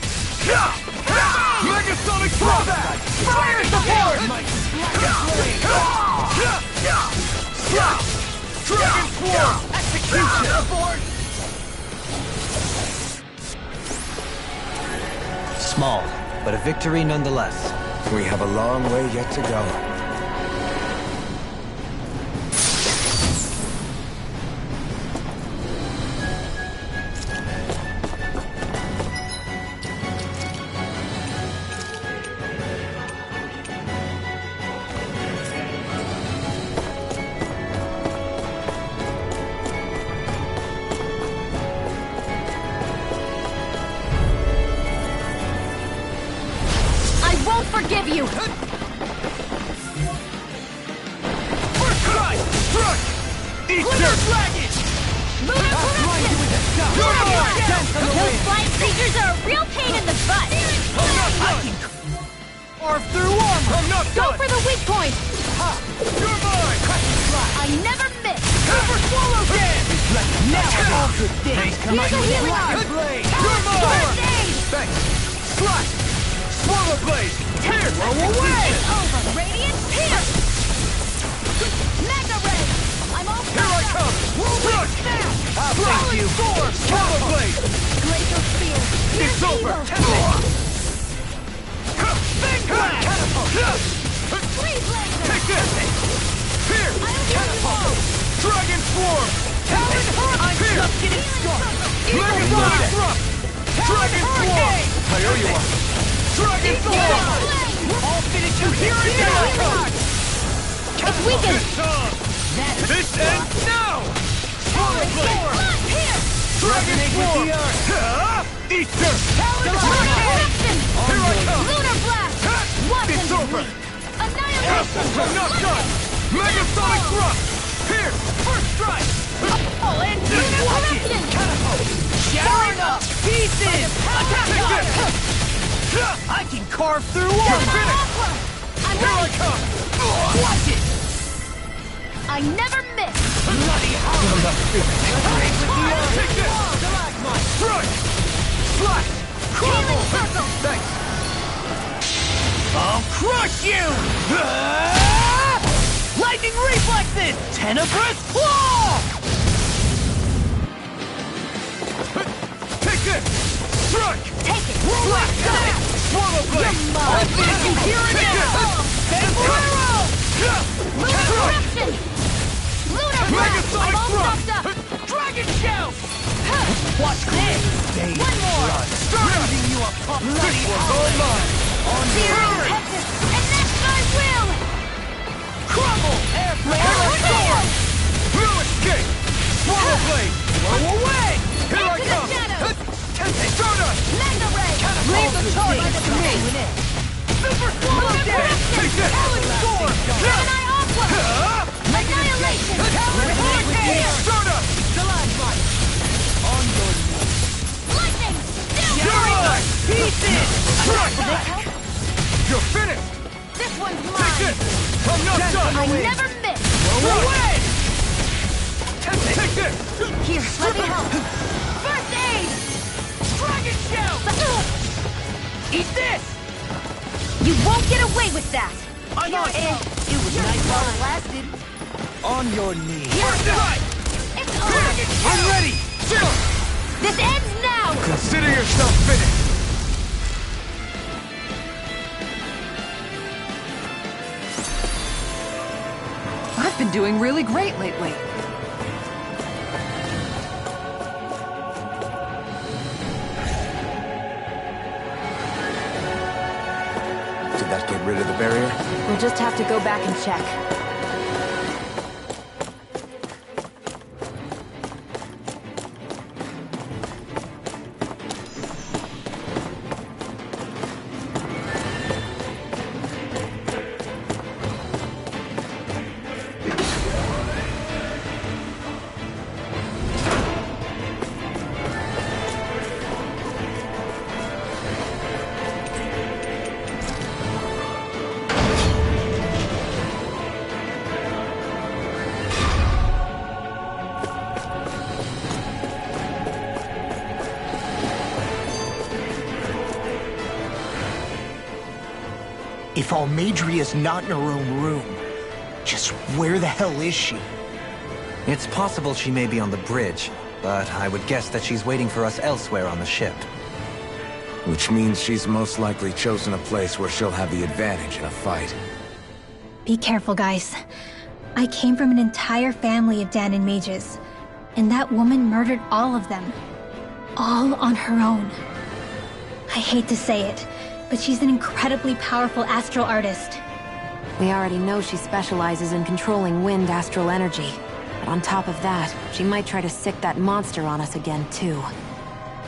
Mega Sonic thrust. Fire support. Dragon Swarm. Execution. Small, but a victory nonetheless. We have a long way yet to go. Forgive you! First strike! Struck! Eat your dragon! Lunar corruption! Those flying creatures are a real pain in the butt! Carve through armor! I'm not Go done! for the weak point! You're mine! I never miss! Super swallow dance! Now all good things come Here's a healing! Blade! You're mine! First aid! Thanks! Slash! Swallow blade! Here! Blow away! It's over! Radiant Pierce! Mega Ray! I'm all Here I come! Rush! Thank you! Swallow blade! Glacial Spear! It's over! Big blast! Freeze laser! Take this! Here! Catapult! Dragon Swarm! Talon Hurricane! I'm just getting started! Mega Sonic Thrust! Dragon Swarm! I owe you one! Dragon Swarm! I'll finish you here and now! It's weakened! This ends now! Swallow blade! Dragon Swarm! Easter! Talon Hurricane! Here I come! Lunar Blast! It's over! Annihilation! I'm not done! Mega Sonic Thrust! Here! First strike! Oh, and Lunar Corruption! Showering up pieces! Take this! I can carve through You're armor! finished! I'm Here I ready! come! Watch it! I never miss! Bloody hell! Take this! Strike! Slash! Healing Circle! Thanks! I'll crush you! Lightning reflexes! Tenebrous claw! Take this! Strike! Take it! Slash! Swallow blade! I'll finish you here and now! Vampiro! Lunar Corruption! Lunar Mega Blast! Sonic I'm all Thrust! stopped up! Dragon shout! Watch this! One more! Rounding you up, bloody One's all mine! Searing Texas! And next I will! crumble! Airflare! No escape! Swallow blade! Blow away! Here I Into the come! shadows! Stardust! Mega Ray! Leave the target to me! Super swallow Lunar dance! Corruption! Take this! Gemini Aqua! Annihilation! Stardust! On your You're finished! This one's Take mine! this! I'm not done! I never miss! Away! Take this! Here, let me help! First aid! Dragon Shell! Eat this! You won't get away with that! I know it. It was nice while it lasted. On your knees. Right! It's over! I'm ready! Chill! This ends now! Consider yourself finished! I've been doing really great lately. Did that get rid of the barrier? We'll just have to go back and check. If Almadria's not in her own room, just where the hell is she? It's possible she may be on the bridge, but I would guess that she's waiting for us elsewhere on the ship. Which means she's most likely chosen a place where she'll have the advantage in a fight. Be careful, guys. I came from an entire family of Dahnan mages, and that woman murdered all of them. All on her own. I hate to say it, but she's an incredibly powerful astral artist. We already know she specializes in controlling wind astral energy. But on top of that, she might try to sick that monster on us again, too.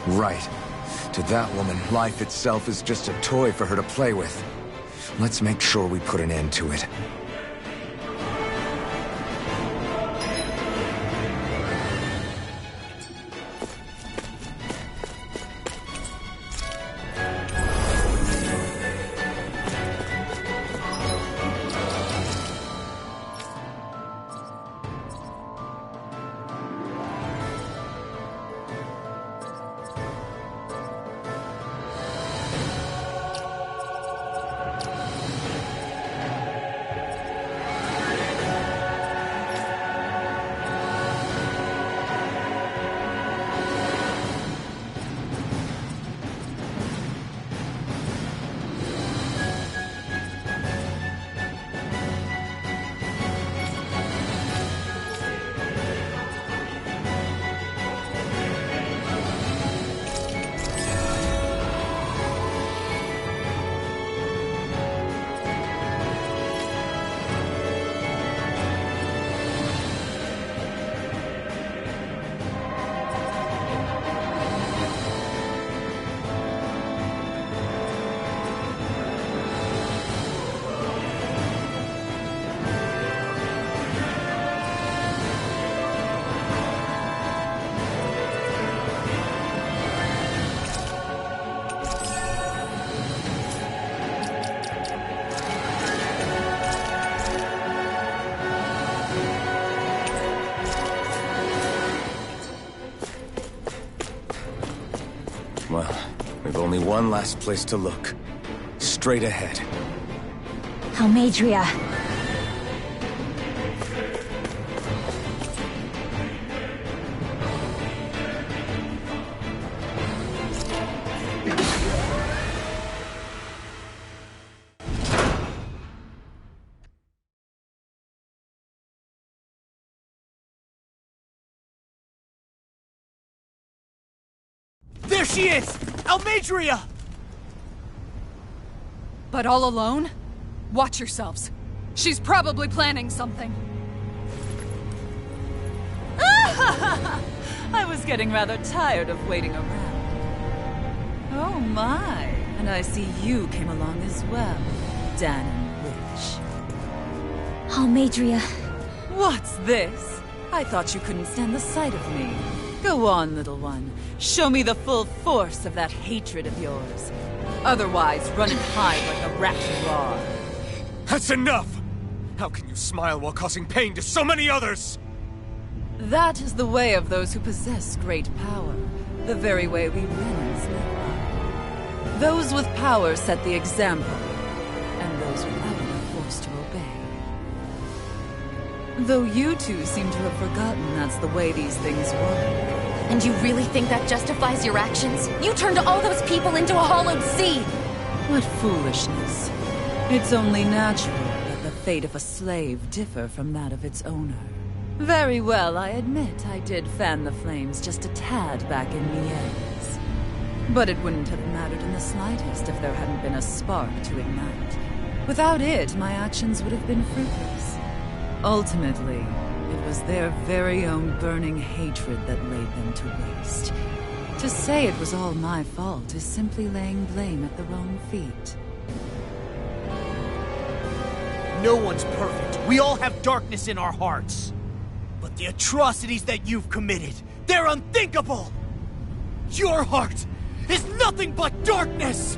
Right. To that woman, life itself is just a toy for her to play with. Let's make sure we put an end to it. Well, we've only one last place to look. Straight ahead. Almadria. There she is! Almadria! But all alone? Watch yourselves. She's probably planning something. I was getting rather tired of waiting around. Oh my, and I see you came along as well, Dahnan Witch. Almadria. What's this? I thought you couldn't stand the sight of me. Go on, little one. Show me the full force of that hatred of yours. Otherwise, run and hide like the rat you are. That's enough! How can you smile while causing pain to so many others? That is the way of those who possess great power. The very way we win in Snake. Those with power set the example, and those without are forced to obey. Though you two seem to have forgotten that's the way these things work. And you really think that justifies your actions? You turned all those people into a hollowed sea! What foolishness. It's only natural that the fate of a slave differ from that of its owner. Very well, I admit I did fan the flames just a tad back in Mien's. But it wouldn't have mattered in the slightest if there hadn't been a spark to ignite. Without it, my actions would have been fruitless. Ultimately, it was their very own burning hatred that laid them to waste. To say it was all my fault is simply laying blame at the wrong feet. No one's perfect. We all have darkness in our hearts. But the atrocities that you've committed, they're unthinkable! Your heart is nothing but darkness!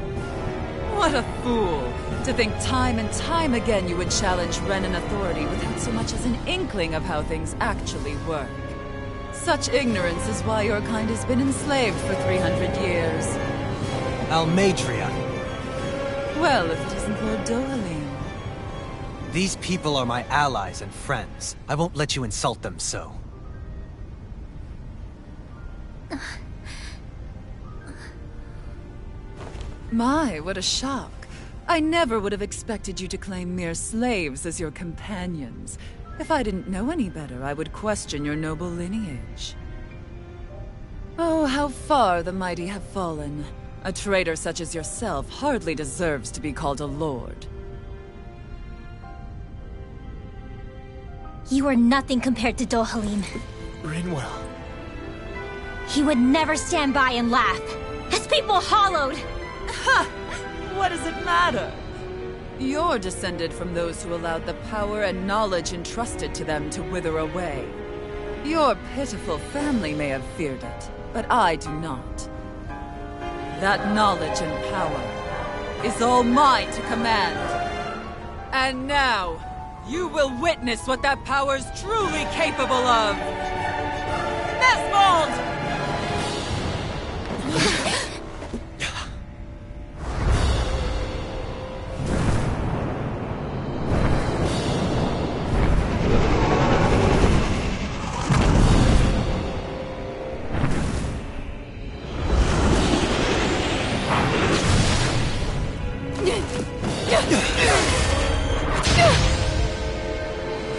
What a fool! To think time and time again you would challenge Renan authority without so much as an inkling of how things actually work. Such ignorance is why your kind has been enslaved for 300 years. Almeidrea. Well, if it isn't Lord Dohalim. These people are my allies and friends. I won't let you insult them so. My, what a shock. I never would have expected you to claim mere slaves as your companions. If I didn't know any better, I would question your noble lineage. Oh, how far the mighty have fallen. A traitor such as yourself hardly deserves to be called a lord. You are nothing compared to Dohalim. Rinwell. He would never stand by and laugh. His people hollowed! Ha! What does it matter? You're descended from those who allowed the power and knowledge entrusted to them to wither away. Your pitiful family may have feared it, but I do not. That knowledge and power is all mine to command. And now, you will witness what that power's truly capable of! Nesmold!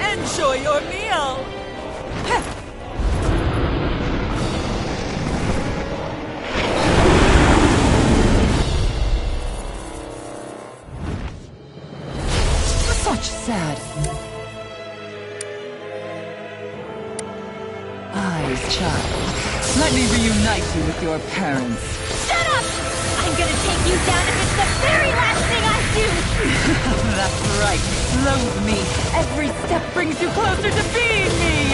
Enjoy your meal! Such sad eyes, child. Let me reunite you with your parents. Shut up! I'm gonna take you down if it's the very last thing I do! That's right. Loathe me. Every step brings you closer to being me!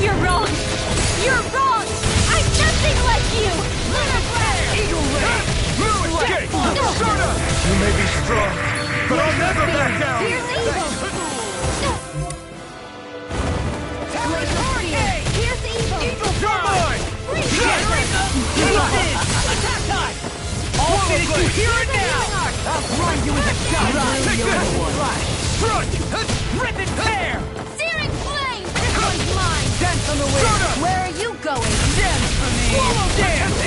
You're wrong! You're wrong! I'm nothing like you! Lunar Flare! Eagle Ray! Blue escape! Soda! You may be strong, but I'll never back down! Here's evil! Here's evil! You're mine! Attack time! I'll finish you here and now! I'll grind you with a shot! Take this! Strike! Rip and tear! Searing flame! This one's mine! Dance on the wind! Soda! Where are you going? Dance for me! Dance!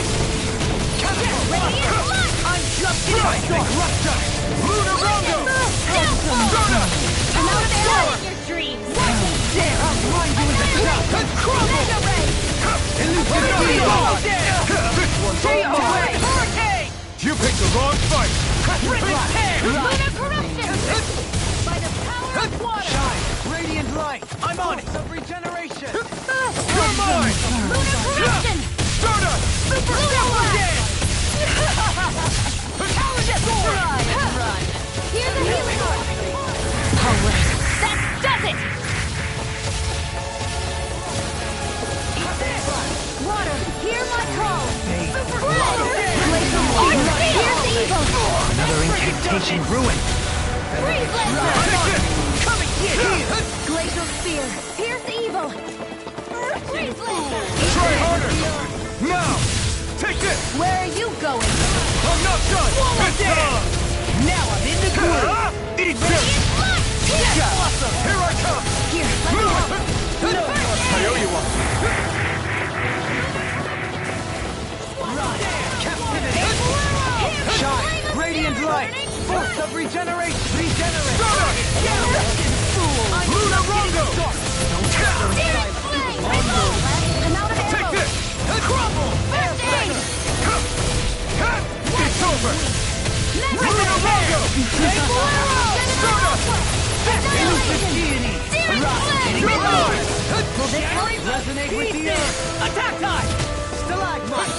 Radiant light! I'm just getting started! Rupture! Lunar Rondo! Downfall! Soda! I'm out of in your dreams! Damn! I'll grind you with a shot! Mega Ray! Elucidate! This one's all mine! Hurricane! You picked the wrong fight! Rip and tear! Lunar corruption! By the power of water! Shine! Radiant light! I'm on it! Of regeneration! You're mine! Lunar corruption! Soda! Super Double Dance! Run! Here's the healing arc! Alright, that does it! Water, hear my call! Super Flood! Here's Reputation ruined. Take it! Come and get him! Glacial Spear! Pierce evil! Freeze Lancer! Try harder! Now! Take this! Where are you going? I'm not done! It's done! Now I'm in the groove! Eat this! Here I come! Here, let me help! I owe you one! Shine! Radiant light! Force of regeneration! Regenerate! Luna Rongo! I'm out of ammo! Take this! Crumble! First aid! It's over! Luna Rongo! You're mine! Resonate with the earth! Attack time! Stalagmite!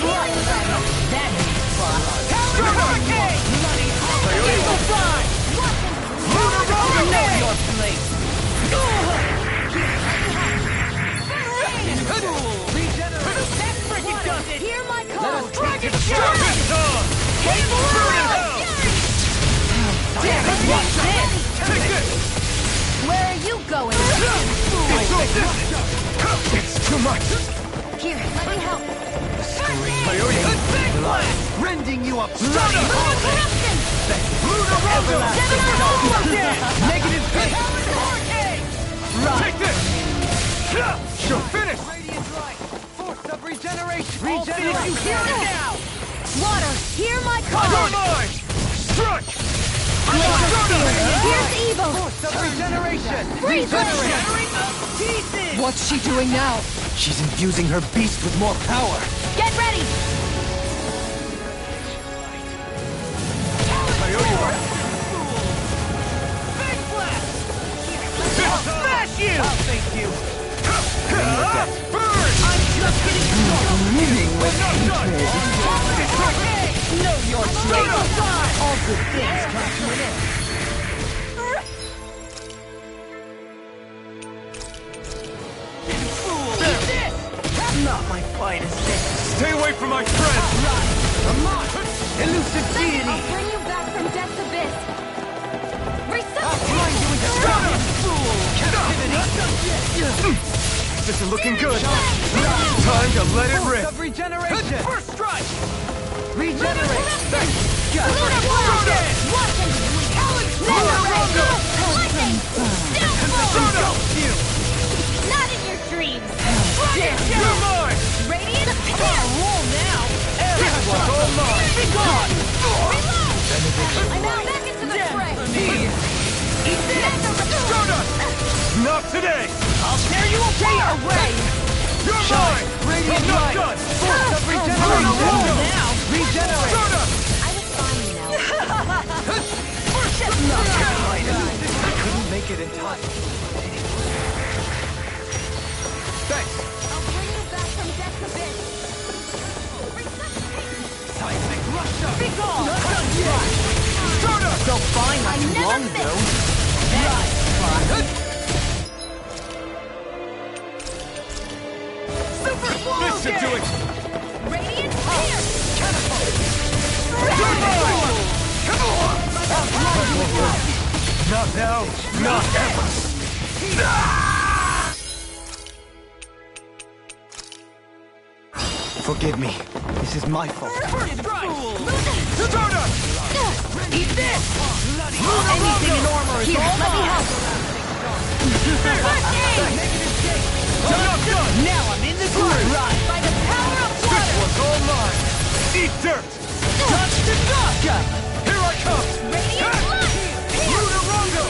That means fun! Hurricane! Eagle fly! Luna Rongo! Know your place! Hear my call! Let us take it! It's on! Burn in hell! Damn it! Watch this! Take this! Where are you going? It's too much! Here, let me help! I owe you! Rending you up! Corruption! Luna Rongo! Negative base! Take this! You're finished! Radiant light! Force of regeneration! I'll finish you here Regenerate! now! Water, hear my You're call! mine! Strike! Here's evil! Force of regeneration! Freeze Regenerate! Pieces! What's she doing now? She's infusing her beast with more power. Get ready! I owe you one! Big blast! I'll smash you! I'll thank you! Burn! I'm just getting started! I'm not done! Know your place! All good things come to an end. Not my finest day. Stay away from my friend! Elusive deity! I'll bring you back from death's abyss! Blind you into stubborn fool! Captivity! This isn't looking good! Time to let it Force rip! of regeneration! First strike! Regenerate! Lunar Blast! Watson! Never Rongo! Lightning! You! Not in your dreams! You're mine! Radiant On a Spear! roll now! This one's all mine! Be gone! I'm now back into the fray! Eat this! Not today! I'll tear you away! You're mine! Radiant I'm not light! done! Force of On a regeneration! roll! Now! Regenerate! I was fine, you know. Not your finest! I couldn't make it in time. Thanks! I'll bring you back from death's abyss! Seismic Russia! Be gone! Stardust! So fine not too never long miss. ago. Right, fine. Super This should do it! Radiant Spear! You're mine! Come on! Not now, not ever! Forgive me. This is my fault. Stardust! Eat this! Luna Anything in Rongo! armor is Here, all let me mine. help! I'm not done! Now I'm in the groove. Right. By the power of This water! one's all mine! Eat dirt! Touch the dust! Here I come! Radiant Light! Luna Rongo!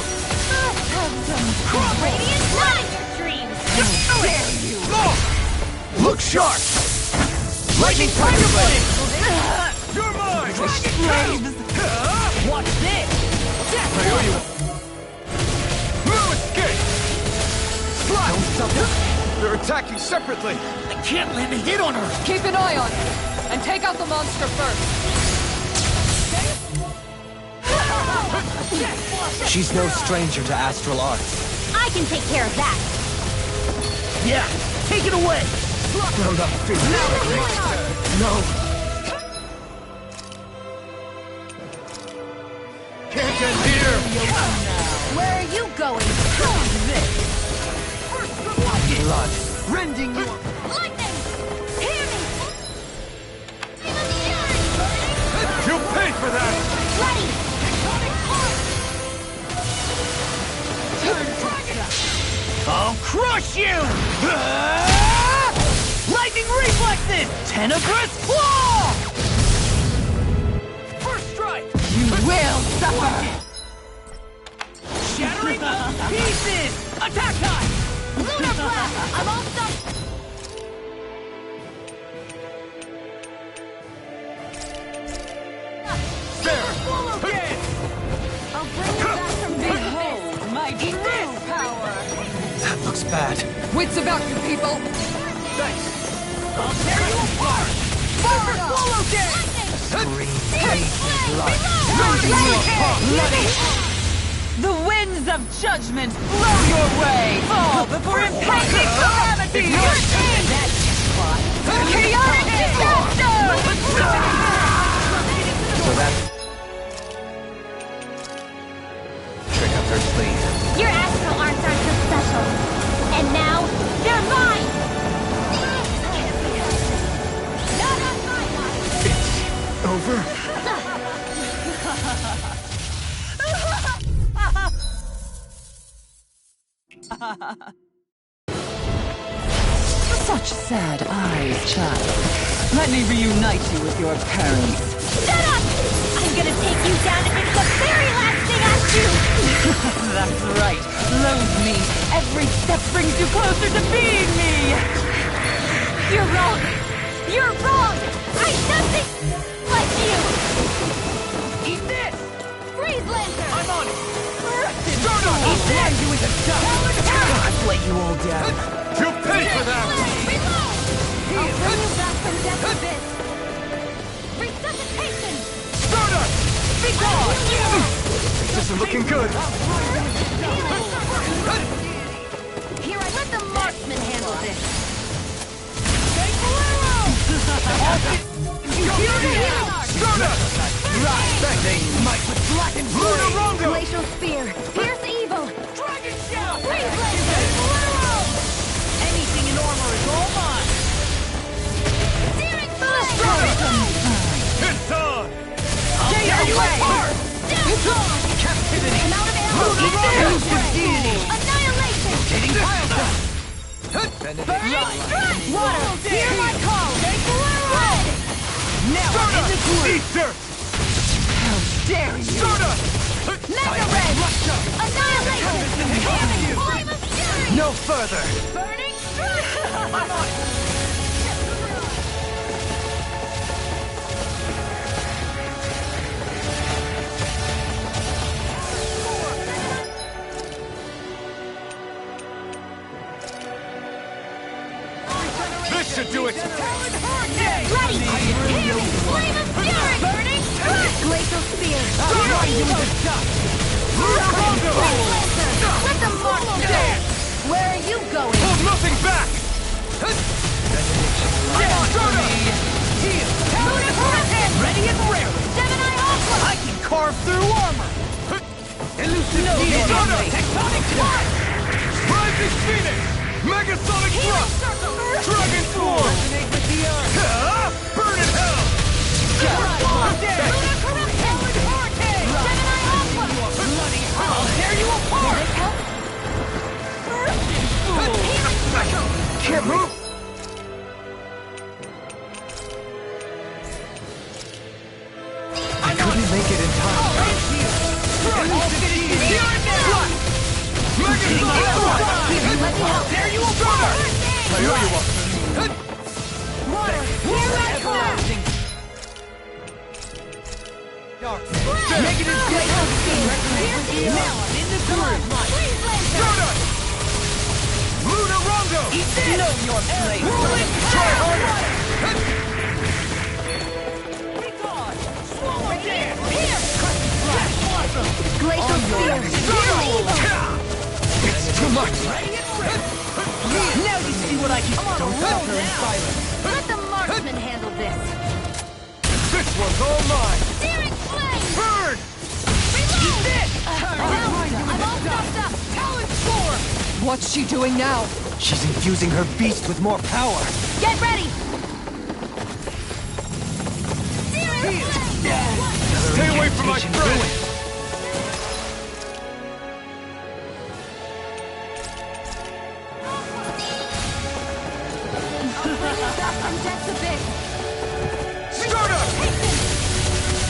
Radiant Light! Your dreams! Look sharp! Lightning Tiger Blade! You're mine! Slaves! Watch this! I owe you. No escape! Slap! They're attacking separately! I can't let me hit on her! Keep an eye on her, and take out the monster first. She's no stranger to astral arts. I can take care of that! Yeah, take it away! I'm not feeling No. Can't end here! Where are you going? Blood, rending your... Lightning! Hear me! You'll pay for that! Ready! I'll crush you! Lightning reflexes! Tenebrous claw! First strike! You will suffer! Shattering pieces! Attack time! Lunar blast! I'm all stuck! Swallow dance! I'll bring you back from Behold my true power! That looks bad. Wits about you, people! Thanks! I'll tear you apart! Super swallow dance! Green rage blood. The winds of judgment blow your way! Fall before impending calamity! Chaotic disaster! So that... Trick up her sleeve. Your astral arts aren't so special. And now, they're mine! Not on my watch! Over? Such sad eyes, child. Let me reunite you with your parents. Shut up! I'm gonna take you down if it's the very last thing I do! That's right. Loathe me. Every step brings you closer to being me. You're wrong! You're wrong! I'm nothing like you! Eat this! Freeze Lantern! I'm on it! Eat this! You into dust! I've let you all down. You'll pay for that! Reload! I'll bring you back from death abyss! Resuscitation! Stardust! Be gone! This isn't looking good. Here, I let the marksman handle this. Stardust! Might with blackened blade! Glacial spear! Pierce evil! Dragon shout! Freeze Lantern! Anything in armor is all mine! Searing blade! It's on! I'll tear you apart! Captivity! I'm out of ammo! Annihilation! Getting piled up! Burning strike! Water! Hear my call! Red! Now I'm in the glue! Eat dirt! Dare you? Stardust! Mega Red! Annihilation! Flame of fury! No further! Burning strike! I'm on it! This should do it! Ready! Here! Flame of fury! Burning strike! Glacial spear! Freeze Lantern! Let them march down! Where are you going? Hold nothing back! Lunar Hurricane! Ready and rare! Gemini Aqua! I can carve through armor! Elusive needle! Tectonic blast! Rising Phoenix! Megasonic Thrust! Dragon Swarm! Resonate with the earth! Burn in hell! Lunar Corruption! Hurricane! Gemini Aqua! Bloody hell! I'll tear you apart! Can't move! I couldn't make it in time! I'll tear you apart! I owe you one. Water! Hear my call! Everlasting! Negative Glacial spear! Now I'm in the groove! Freeze Lantern! Lunar Rondo! Eat this! Know your place! Try harder! Be gone! Swallow dance! Glacial spear! Pierce evil! It's too much! Now you see what I can do! Don't suffer in silence! Let the marksman handle this! This one's all mine! Searing flame! Burn! Eat What's she doing now? She's infusing her beast with more power. Get ready! Stay away from my friend! Start up!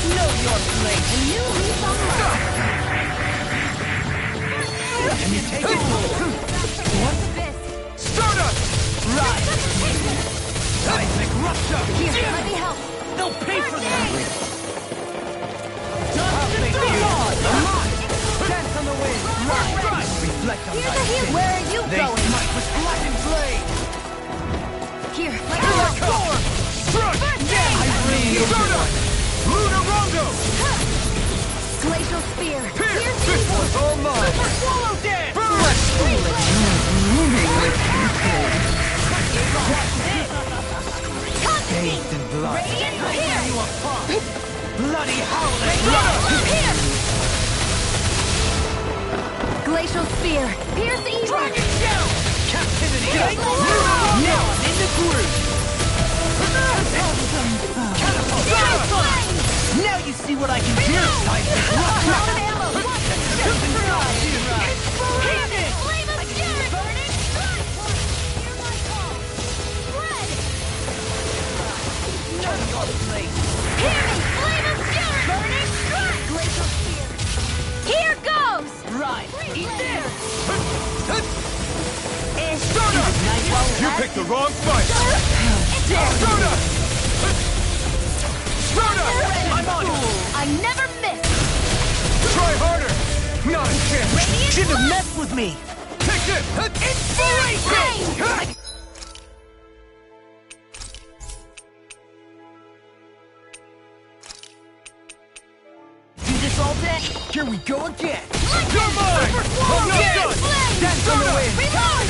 Know your place. And you leave behind. Can you take it? Start up! Right! Seismic rupture! Here, let me help. They'll pay for that! Dance on the wind! Right! Reflect on Here's my a heal. sin. Where are you They going? smite with blackened blade! Here, let me Here I help. come! Struck! I really Start up! Luna Rondo! Glacial spear. Here! Here's This evil. one's all mine! Super swallow dance! Bathed in blood. Radiant I'll here. tear you apart! Bloody howling! Here. Glacial spear. Pierce evil. Dragon shell! Captivity! Here, Now let's go. I'm in the groove! Catapult! Now you see what I can do! Seismic rupture! Out of ammo. Inspiration! Flame of fury. Burning strike. Hear my call. Spread. Know your place! Hear me. Flame of fury. Burning strike. Glacial spear. Here goes. Right! Eat this! Start up! You picked the wrong fight! Start up! Start up! I'm on it! I never miss. Try harder! Not a chance! Shouldn't have messed with me! Take this! Inspiration. Do this all day? Here we go again! You're mine! I'm not done! Dance on the wind! Reload.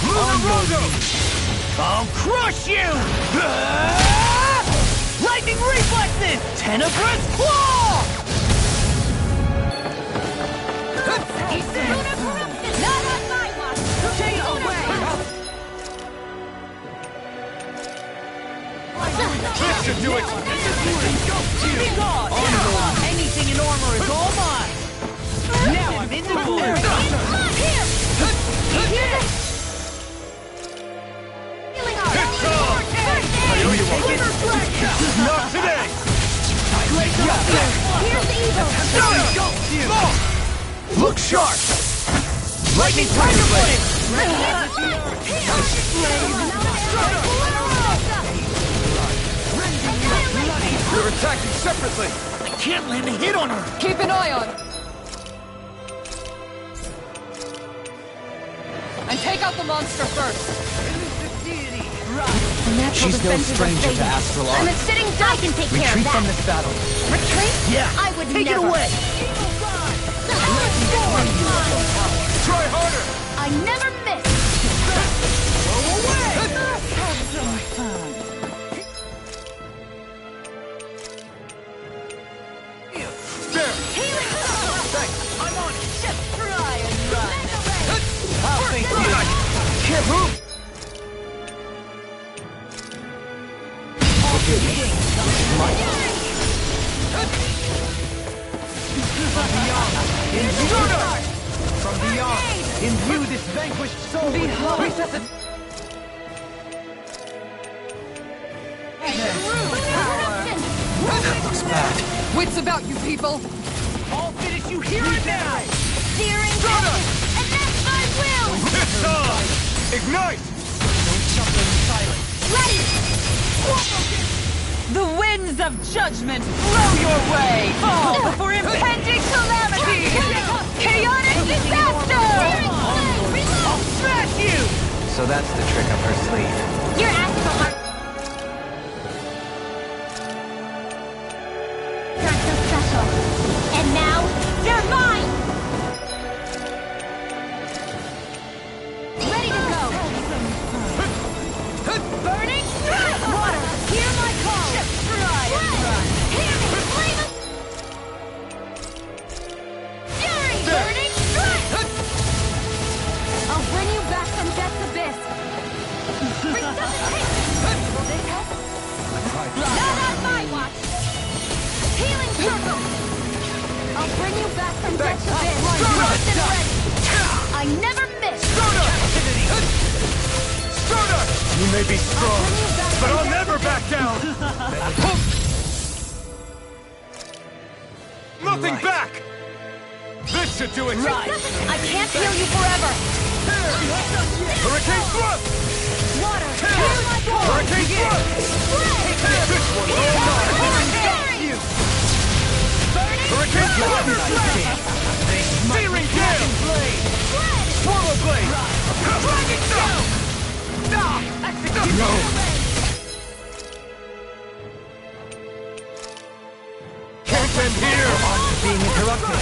Luna Rondo! I'll crush you! Lightning reflexes! Tenebrous claw! Not on my watch. Stay away! This should do it! Be gone! Anything in armor is all mine! Now I'm in the groove! Here. Healing arm. It's on! I owe you one! Not today! Here's the evil. Look sharp! Lightning tiger blade! You're attacking separately! I can't land a hit on her! Keep an eye on her. And take out the monster first. The natural She's no defenses are stranger to fading. astral I'm art. a sitting duck. I can take care of Retreat that. from this battle. Retreat? Yeah! I would Take never. it away! Try harder! I never miss. There! I'm on it! Just try and run! I'll Thank you! Can't move! From beyond, imbue this vanquished soul with resuscit. That looks bad. Wits about you people. I'll finish you here and now! Steering distance, and that's my will. It's on! Ignite! Ready. The winds of judgment blow your way! Fall before impending calamity! Chaotic disaster! I'll smash you! So that's the trick up her sleeve. You're asking for my... Not so special. And now, you're mine! Ready to go! Burning strike! Water, hear my call! Try and run! Hear me! Flame of... Fury! Burning strike! bring you back from death to this. I never miss. You may be strong, but I'll never back down! Nothing Right. back! This should do it! I can't heal you forever. Hurricane Thrust! Water. Hurricane Thrust! This one's all mine! Hurricane Thrust! Searing Gale! Swallow Blade! Dragon Jump! No! Can't end here! Being interrupted.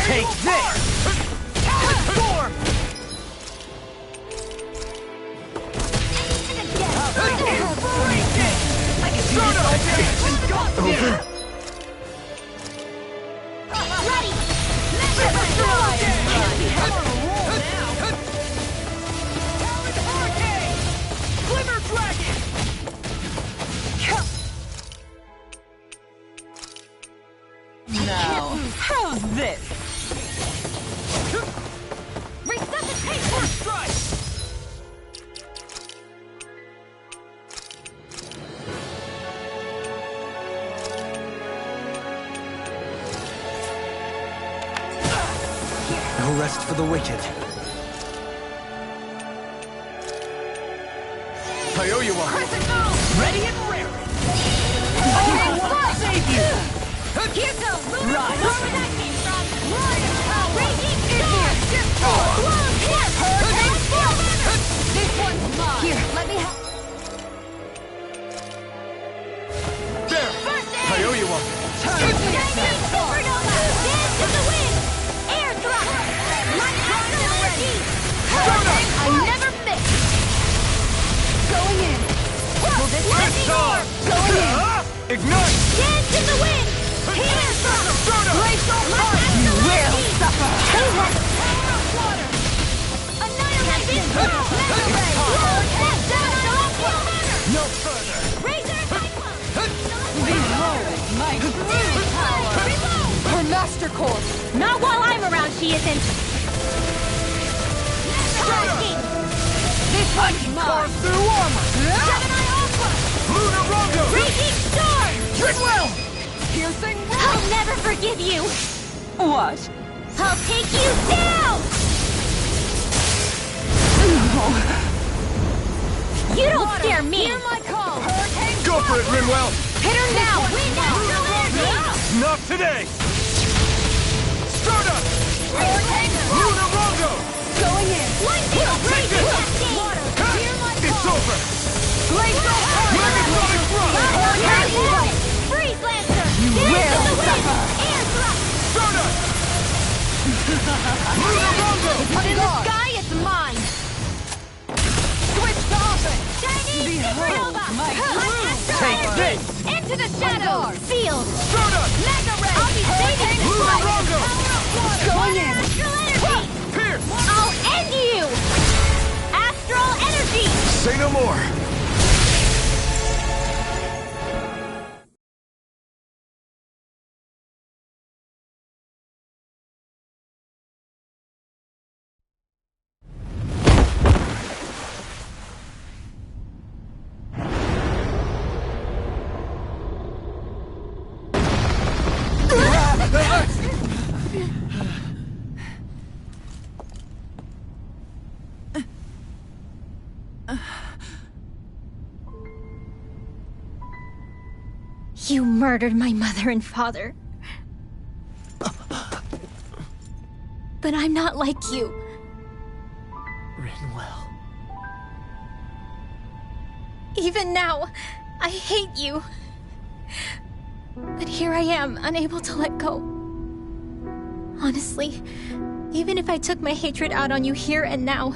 Take this! Storm! Ready. Glimmer Dragon! Now, how's this? Resuscitate. First strike! No rest for the wicked. I owe you one! Ready and raring! Save you. Here goes. Right. Where that came from? Raging Storm. This one's mine. Here, let me help. There! I owe you one! Supernova. Dance to the wind. Air thrust. My astral energy. I never miss. Going in. Lightning orb. Going in. Ignite! Dance in the wind. Air thrust. Glacial heart. You will suffer. Power of water. Annihilation. Mega ray. No further! Razor cyclone. Behold my true power! Her master core! Not while I'm around, she isn't. Striking. This one's mine! Through armor! Gemini Aqua. Lunar Rondo! Raging Storm. Treadwell! Piercing I'll never forgive you. What? I'll take you down. You don't scare me. Hear my call. Hurricane. Go for it, Rinwell! Hit her now. Wind astral energy. Not today! Stardust! Hurricane. Lunar Rondo! Going in. Lightning. Raging cascade. Water. Hear my call. It's over! Glacial Megasonic Thrust! Freeze Lancer. You will suffer. Air thrust. Stardust! Lunar Rondo! In the sky, it's mine. Switch to offense! Chinese Supernova. my Astral Take energy. this. Into the shadows. Sealed. Stardust! Mega ray. I'll be saving this Lunar fight. Rondo! Going in. Astral energy. Pierce! I'll end you. Astral energy. Say no more! You murdered my mother and father. But I'm not like you. Rinwell. Even now, I hate you. But here I am, unable to let go. Honestly, even if I took my hatred out on you here and now,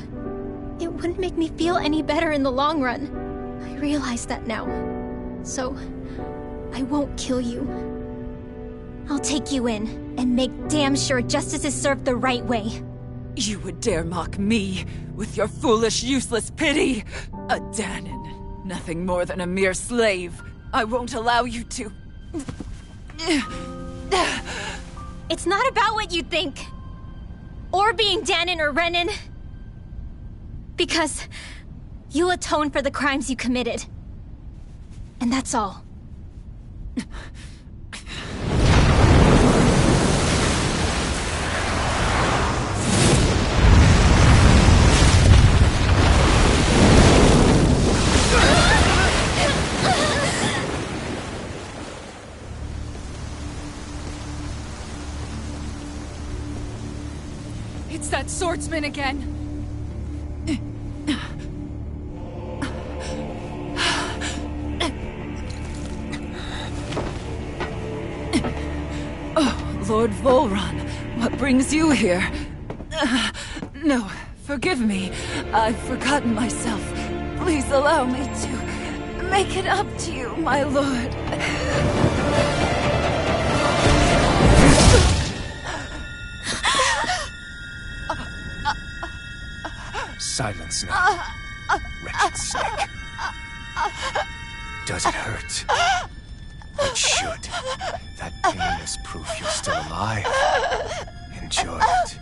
it wouldn't make me feel any better in the long run. I realize that now. So, I won't kill you. I'll take you in and make damn sure justice is served the right way. You would dare mock me with your foolish, useless pity? A Dahnan, nothing more than a mere slave. I won't allow you to... It's not about what you think. Or being Danon or Renan. Because you'll atone for the crimes you committed. And that's all. It's that swordsman again. Oh, Lord Volron, what brings you here? No, forgive me. I've forgotten myself. Please allow me to make it up to you, my lord. Silence now, wretched snake. Does it hurt? It should. That pain is proof you're still alive. Enjoy it.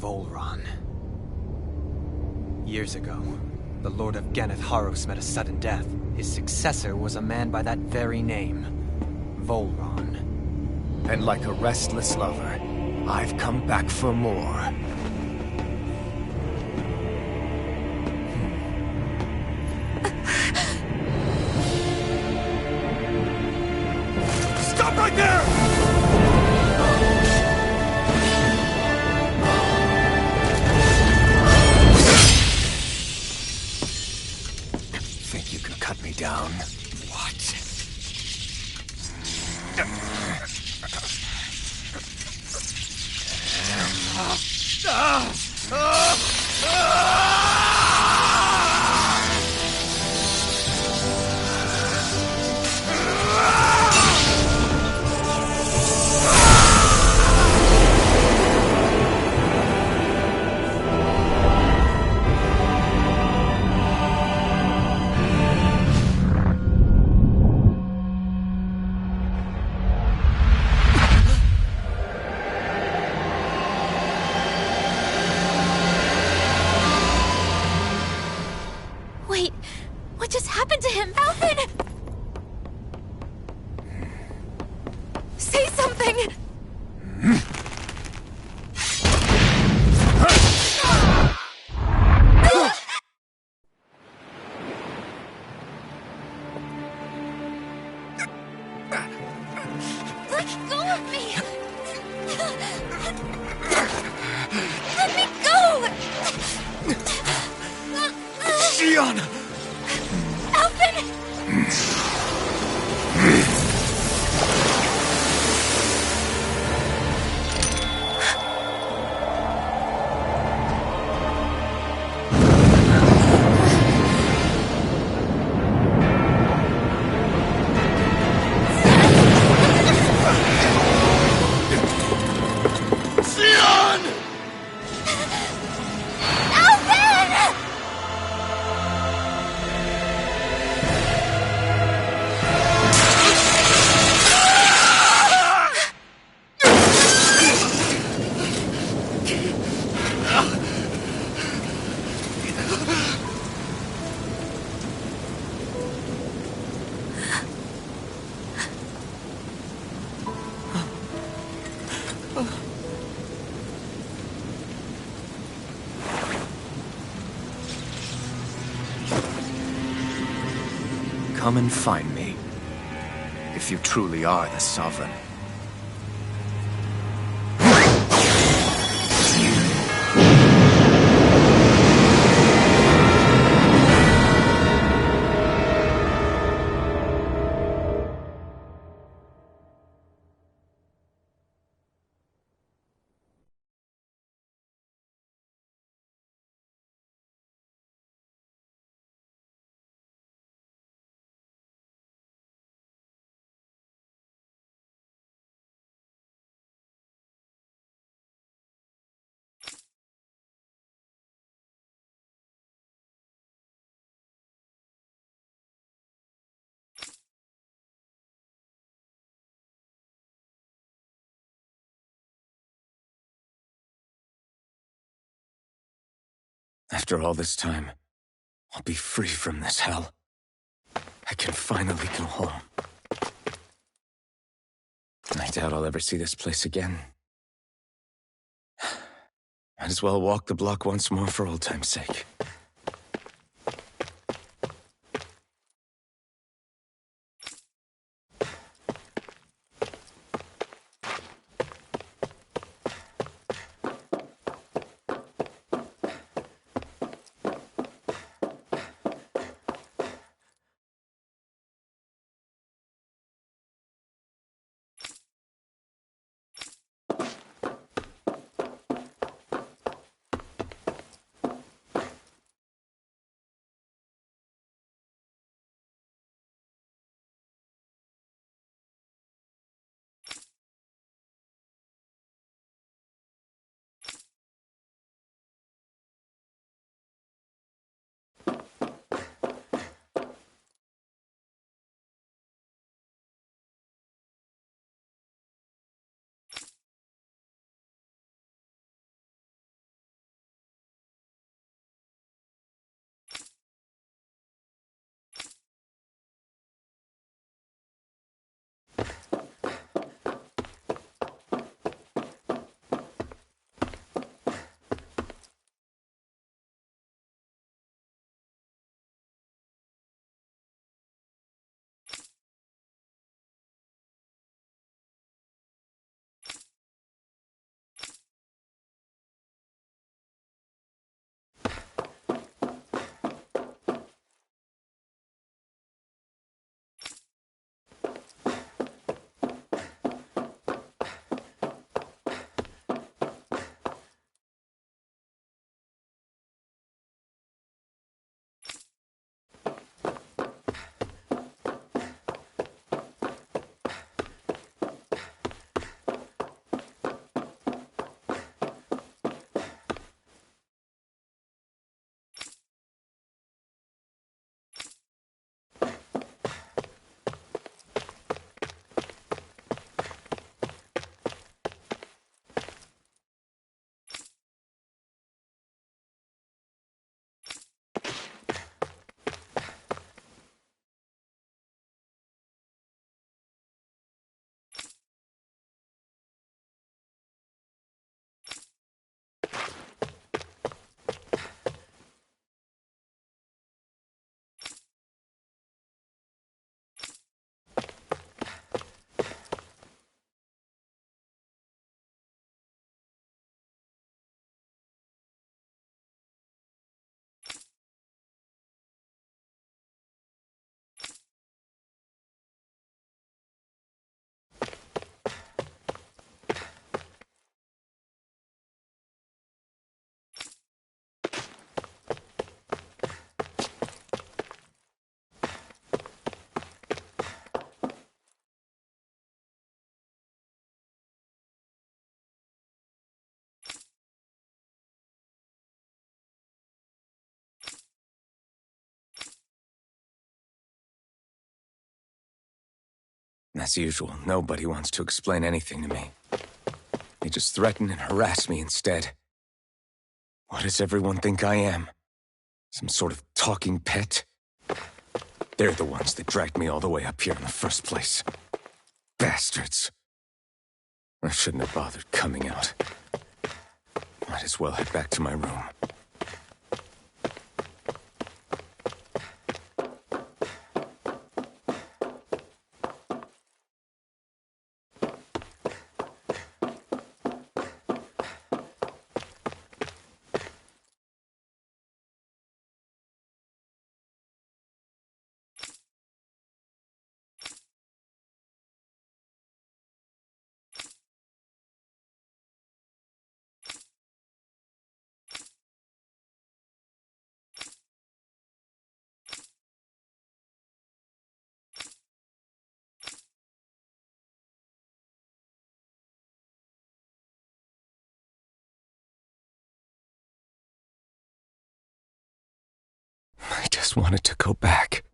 Volron. Years ago, the Lord of Ganath Haros met a sudden death. His successor was a man by that very name, Volron. And like a restless lover, I've come back for more. Stop right there! Think you can cut me down? What? Wait, what just happened to him? Alvin! Say something! Let go of me! Let me go! Xion! Alvin! Xion! Alvin! Come and find me, if you truly are the Sovereign. After all this time, I'll be free from this hell. I can finally go home. I doubt I'll ever see this place again. Might as well walk the block once more for old time's sake. As usual, nobody wants to explain anything to me. They just threaten and harass me instead. What does everyone think I am? Some sort of talking pet? They're the ones that dragged me all the way up here in the first place. Bastards. I shouldn't have bothered coming out. Might as well head back to my room. I just wanted to go back.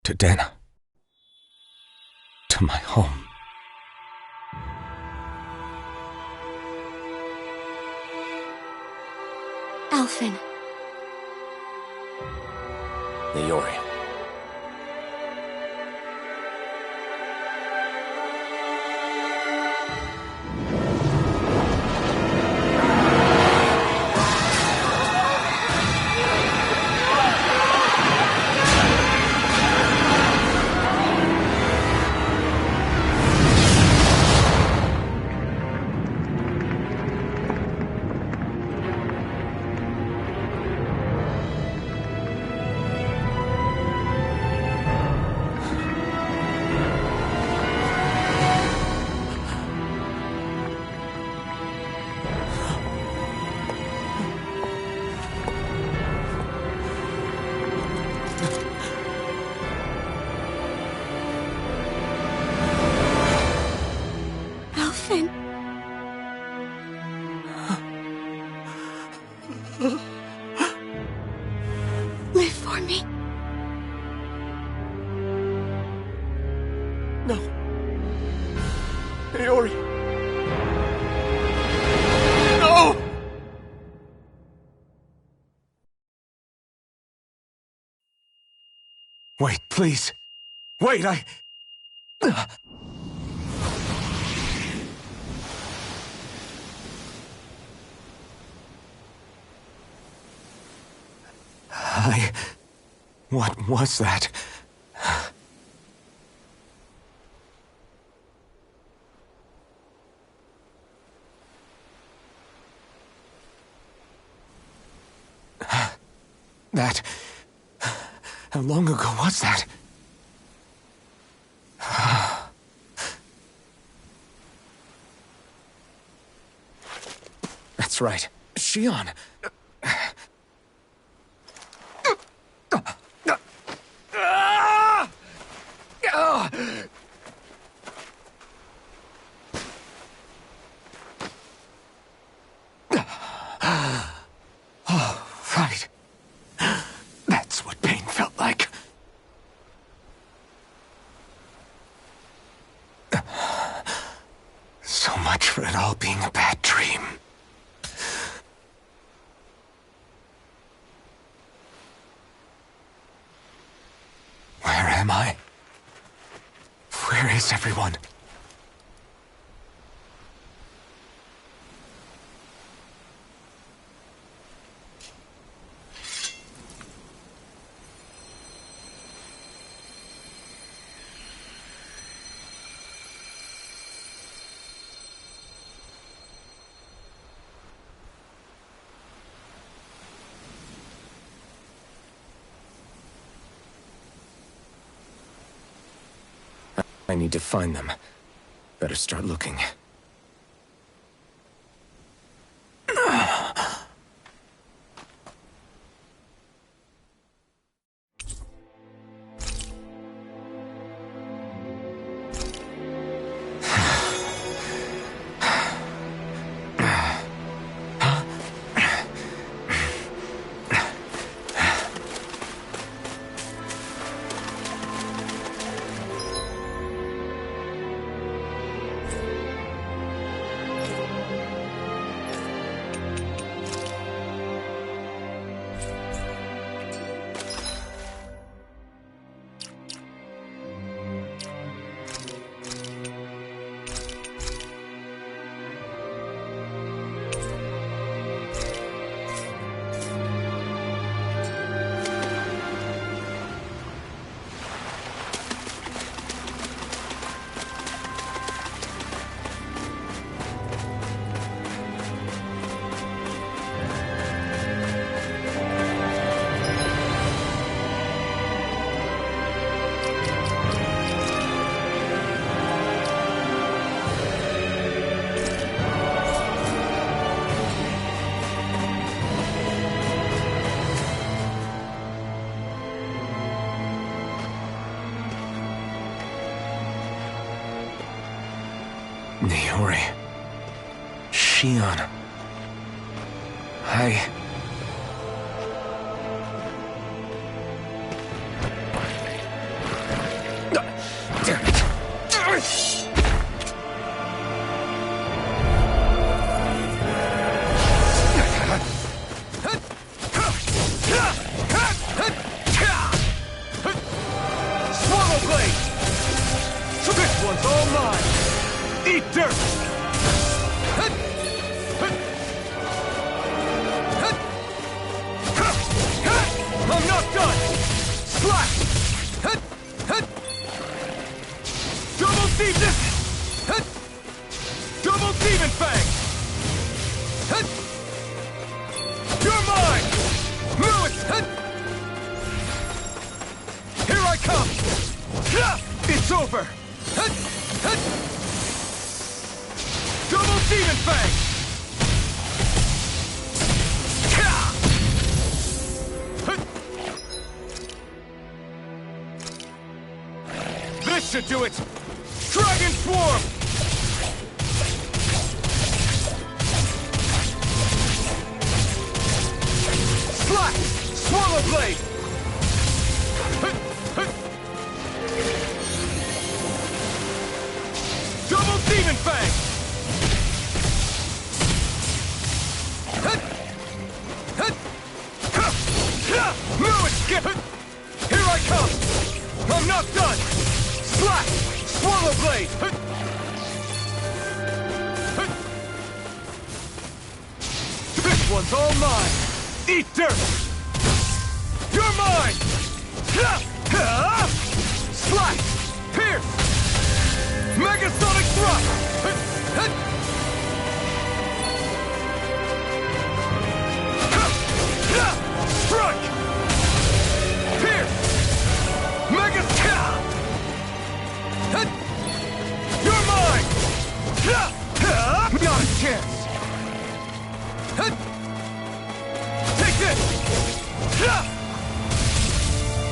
To Dana. To my home. Elfin. Leori. Elfin. Live for me. No. Leori. No! Wait, please. Wait, What was that? How long ago was that? That's right. Shion. Oh, right. That's what pain felt like. So much for it all being a bad dream. Where am I? Where is everyone? I need to find them. Better start looking. Leori. Shion. Damn it. Slash! Hut! Hut! Double Demon! Hut! Double Demon Fang! Hut! You're mine! Lewis! Hut! Here I come! It's over! Hut! Hut! Double Demon Fang! This should do it! Dragon Swarm! Slash! Swallow Blade! Double Demon Fang! No escape! Here I come! I'm not done! Slash! Swallow Blade! This one's all mine! Eat dirt! You're mine! Slash! Pierce! Megasonic Thrust! Strike! Pierce! Mega... You're mine! Not a chance! Take this!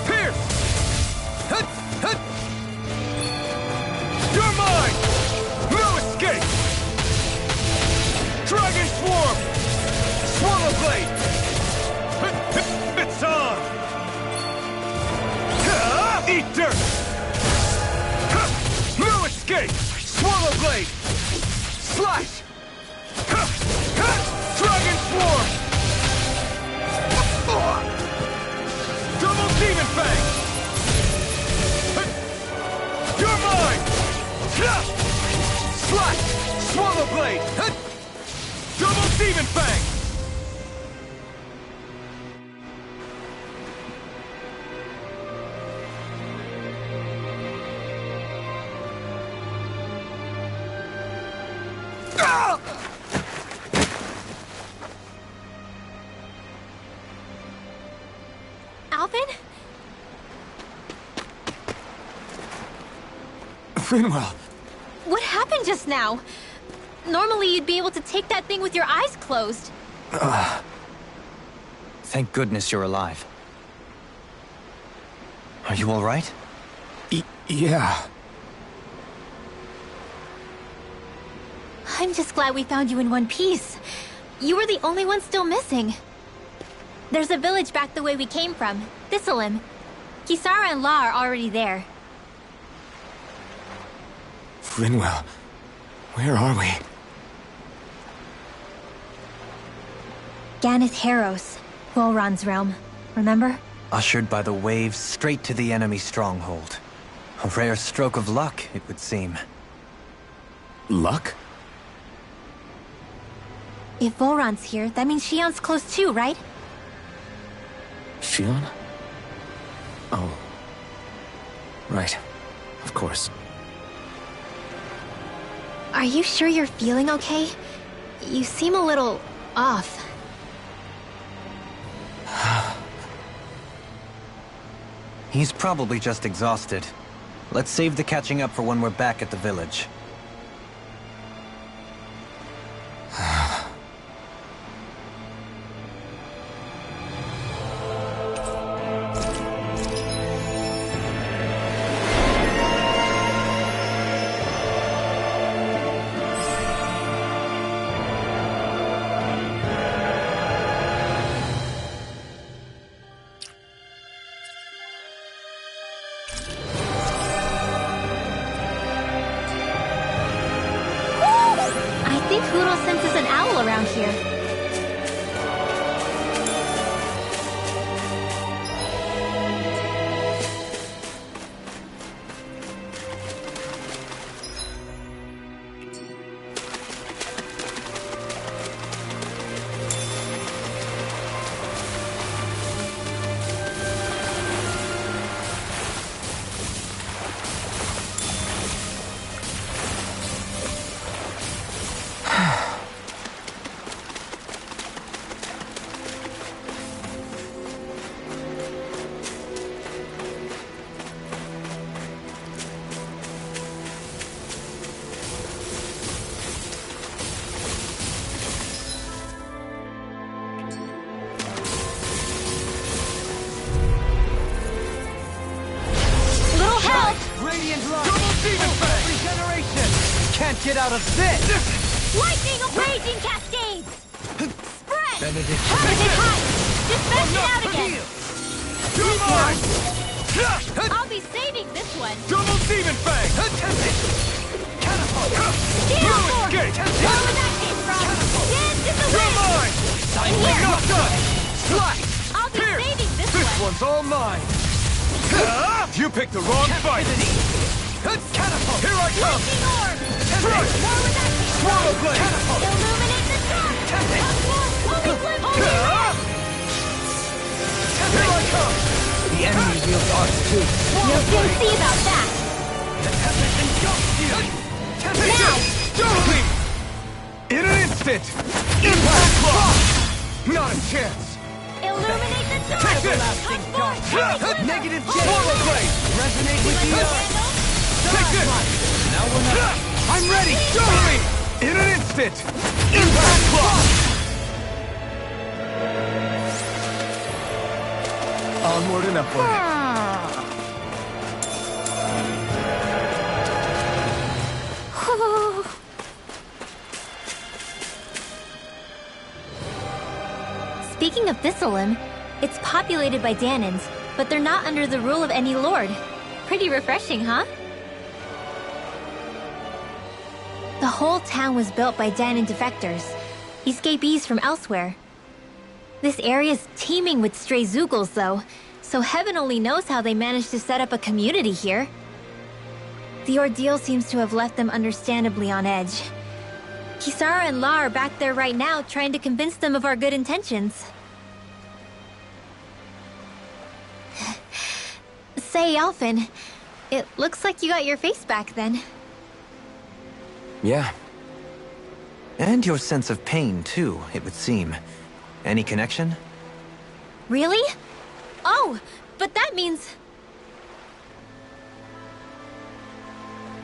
Pierce! You're mine! No escape! Dragon Swarm! Swallow Blade! It's on! Eat dirt! No escape! Swallow Blade! Slash! Dragon Swarm! Double Demon Fang! You're mine! Slash! Swallow Blade! Double Demon Fang! Alvin? Finwell! What happened just now? Normally you'd be able to take that thing with your eyes closed. Thank goodness you're alive. Are you all right? Yeah. I'm just glad we found you in one piece. You were the only one still missing. There's a village back the way we came from, Thistleim. Kisara and La are already there. Finwell, where are we? Ganeth Heros, Volron's realm, remember? Ushered by the waves straight to the enemy stronghold. A rare stroke of luck, it would seem. Luck? If Volron's here, that means Shion's close too, right? Shion? Oh. Right. Of course. Are you sure you're feeling okay? You seem a little... off. He's probably just exhausted. Let's save the catching up for when we're back at the village. I think Huro senses an owl around here. can't get out of this! Lightning of raging cascades! Spread! Benedict. Target high! Dispatch it out again! You're mine! I'll be saving this one! Double Demon Fang! Steel You force! escape! Where was that came from? Dance in the You're wind! mine! In here! Not done! Slice! I'll be Here! saving this This one! one's all mine! You picked the wrong fight! Catapult! Here I come! Lightning orb! Strike! Where was that came from? Swallow blade! Illuminate the sky! Holy flame! Here I come! The enemy wields arts too. You'll soon see about that! Now! Jolly! In an instant! Impact block! Not a chance! Illuminate the dark! Take this! Come forth! Holy glimmer! Negative J! Swallow blade! Resonate with the earth! Take this! Now we're not... I'm ready! Jolly! In an instant! Impact block! Onward and upward. Speaking of Thistlelim, it's populated by Danans, but they're not under the rule of any lord. Pretty refreshing, huh? The whole town was built by Danan defectors, escapees from elsewhere. This area's teeming with stray Zeugles, though, so heaven only knows how they managed to set up a community here. The ordeal seems to have left them understandably on edge. Kisara and La are back there right now trying to convince them of our good intentions. Say, Alphen, it looks like you got your face back then. Yeah. And your sense of pain, too, it would seem. Any connection? Really? Oh, but that means...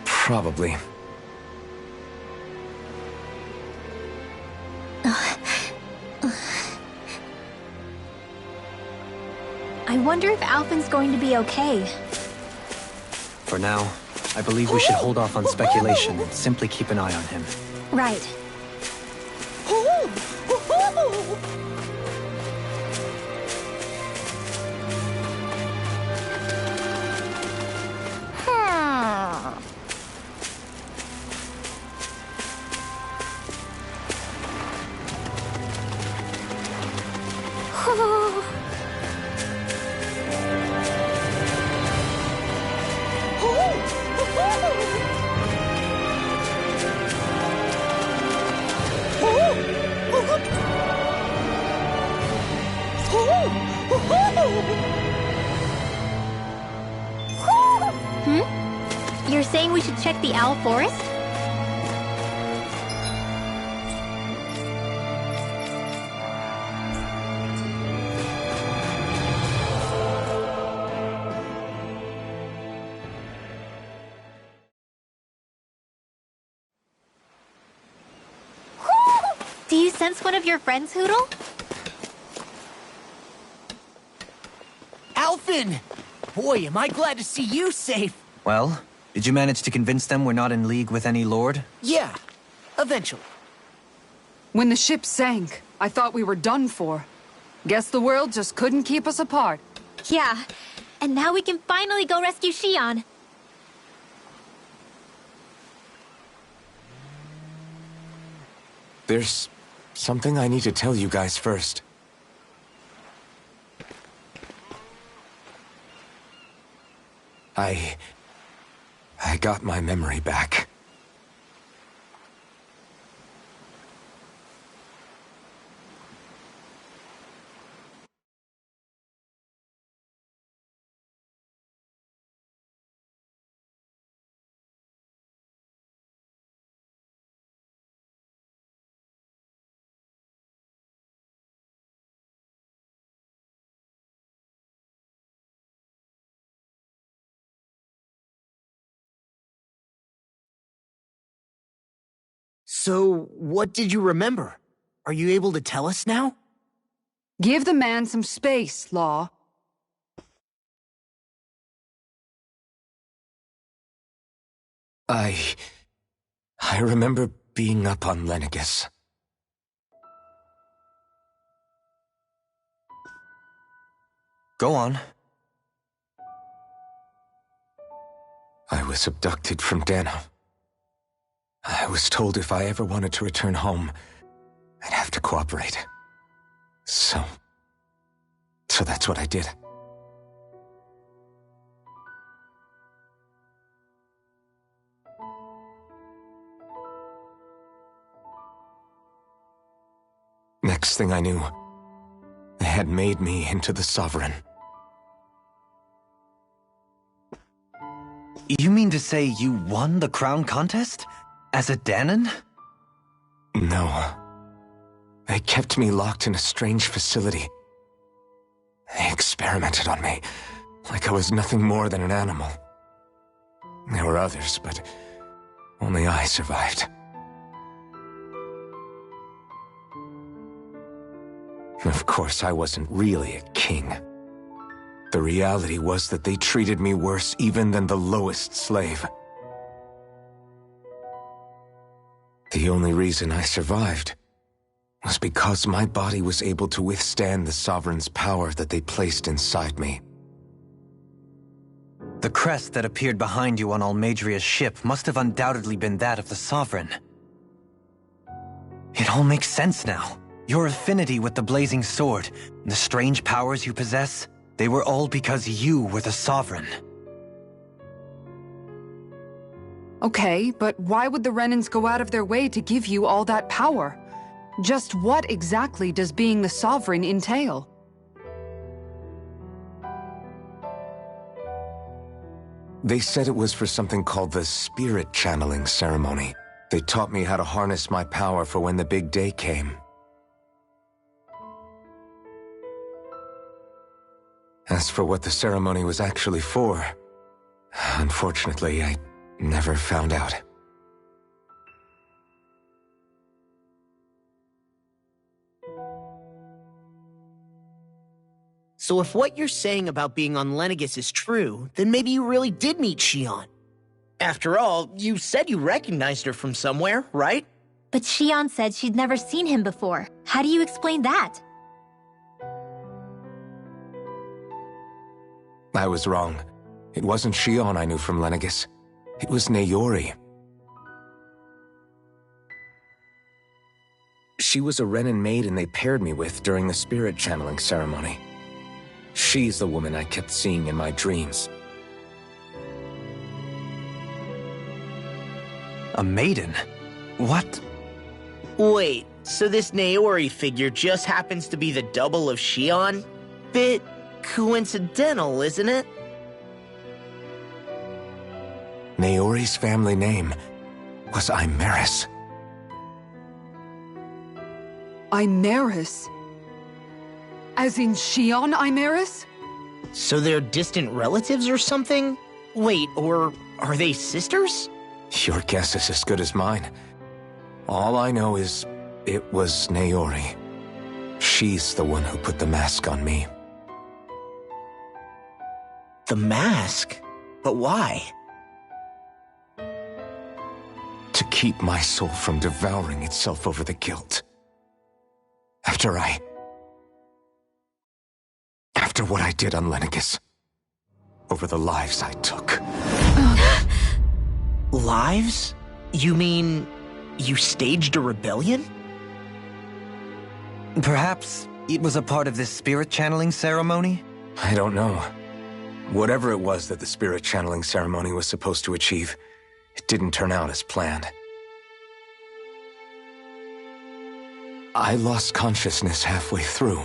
Probably. I wonder if Alphen's going to be okay. For now, I believe we should hold off on speculation and simply keep an eye on him. Right. You're saying we should check the Owl Forest? Do you sense one of your friends, Hootle? Alphen! Boy, am I glad to see you safe. Well, did you manage to convince them we're not in league with any lord? Yeah, eventually. When the ship sank, I thought we were done for. Guess the world just couldn't keep us apart. Yeah, and now we can finally go rescue Xion. There's something I need to tell you guys first. I got my memory back. So, what did you remember? Are you able to tell us now? Give the man some space, Law. I I remember being up on Lenegis. Go on. I was abducted from Dano. I was told if I ever wanted to return home, I'd have to cooperate. So that's what I did. Next thing I knew, they had made me into the Sovereign. You mean to say you won the crown contest? As a Dahnan? No. They kept me locked in a strange facility. They experimented on me, like I was nothing more than an animal. There were others, but only I survived. Of course, I wasn't really a king. The reality was that they treated me worse even than the lowest slave. The only reason I survived was because my body was able to withstand the Sovereign's power that they placed inside me. The crest that appeared behind you on Almeidria's ship must have undoubtedly been that of the Sovereign. It all makes sense now. Your affinity with the Blazing Sword, and the strange powers you possess, they were all because you were the Sovereign. Okay, but why would the Renans go out of their way to give you all that power? Just what exactly does being the Sovereign entail? They said it was for something called the Spirit Channeling Ceremony. They taught me how to harness my power for when the big day came. As for what the ceremony was actually for, unfortunately, I never found out. So if what you're saying about being on Lenegis is true, then maybe you really did meet Xion. After all, you said you recognized her from somewhere, right? But Xion said she'd never seen him before. How do you explain that? I was wrong. It wasn't Xion I knew from Lenegis. It was Naori. She was a Renan maiden they paired me with during the spirit channeling ceremony. She's the woman I kept seeing in my dreams. A maiden? What? Wait, so this Naori figure just happens to be the double of Xion? Bit coincidental, isn't it? Naori's family name was Imeris. Imeris? As in Xion Imeris? So they're distant relatives or something? Wait, or are they sisters? Your guess is as good as mine. All I know is it was Naori. She's the one who put the mask on me. The mask? But why? To keep my soul from devouring itself over the guilt. After what I did on Lenegis. Over the lives I took. Lives? You mean you staged a rebellion? Perhaps it was a part of this spirit channeling ceremony? I don't know. Whatever it was that the spirit channeling ceremony was supposed to achieve, it didn't turn out as planned. I lost consciousness halfway through.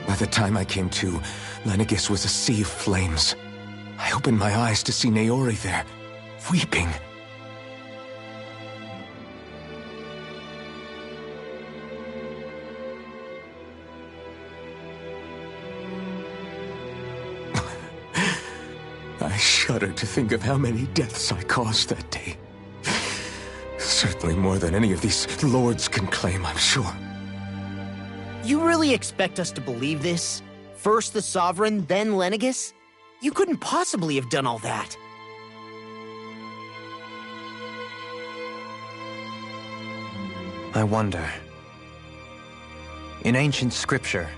By the time I came to, Lenegis was a sea of flames. I opened my eyes to see Naori there, weeping. I shudder to think of how many deaths I caused that day. Certainly more than any of these lords can claim, I'm sure. You really expect us to believe this? First the Sovereign, then Lenegis? You couldn't possibly have done all that. I wonder. In ancient scripture,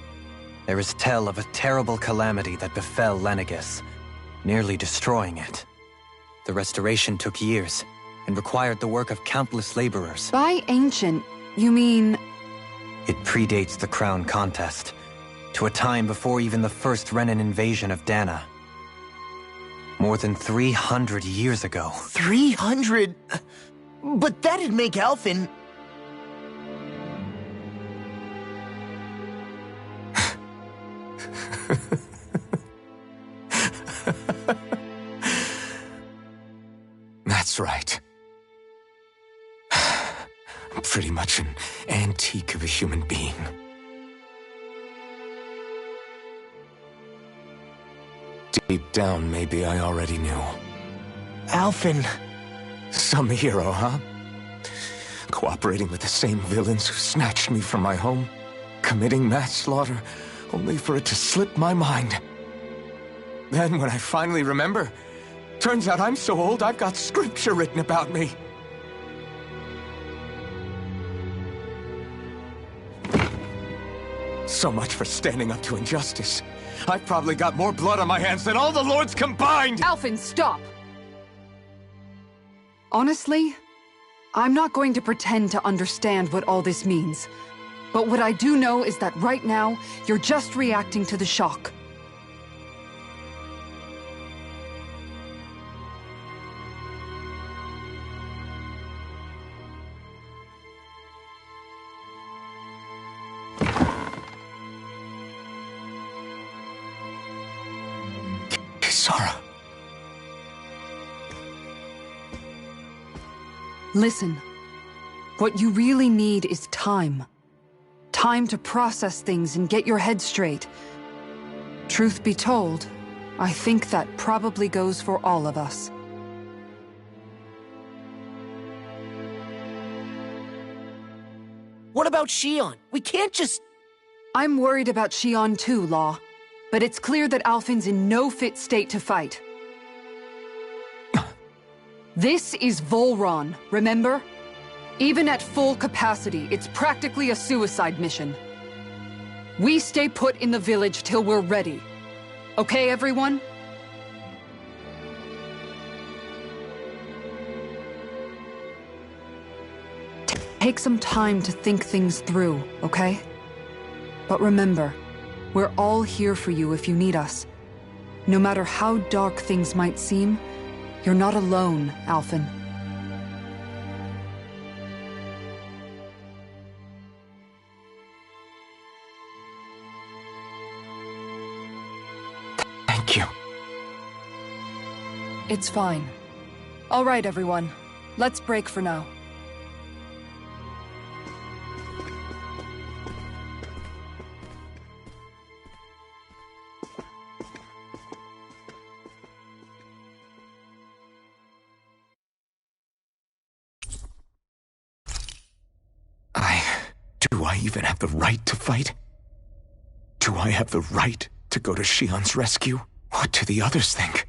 there is tell of a terrible calamity that befell Lenegis, nearly destroying it. The restoration took years, and required the work of countless laborers. By ancient, you mean... It predates the crown contest, to a time before even the first Renan invasion of Dana. More than 300 years ago. 300? But that'd make Alphen... That's right. I'm pretty much an antique of a human being. Deep down, maybe I already knew. Alphen... Some hero, huh? Cooperating with the same villains who snatched me from my home, committing mass slaughter, only for it to slip my mind. Then, when I finally remember, turns out I'm so old I've got scripture written about me. So much for standing up to injustice. I've probably got more blood on my hands than all the lords combined! Alphen, stop! Honestly, I'm not going to pretend to understand what all this means. But what I do know is that right now, you're just reacting to the shock. Kisara. Listen. What you really need is time. Time to process things and get your head straight. Truth be told, I think that probably goes for all of us. What about Shion? We can't just... I'm worried about Shion too, Law. But it's clear that Alphen's in no fit state to fight. This is Volron, remember? Even at full capacity, it's practically a suicide mission. We stay put in the village till we're ready. Okay, everyone? Take some time to think things through, okay? But remember, we're all here for you if you need us. No matter how dark things might seem, you're not alone, Alphen. Thank you. It's fine. All right, everyone. Let's break for now. Do I even have the right to fight? Do I have the right to go to Shion's rescue? What do the others think?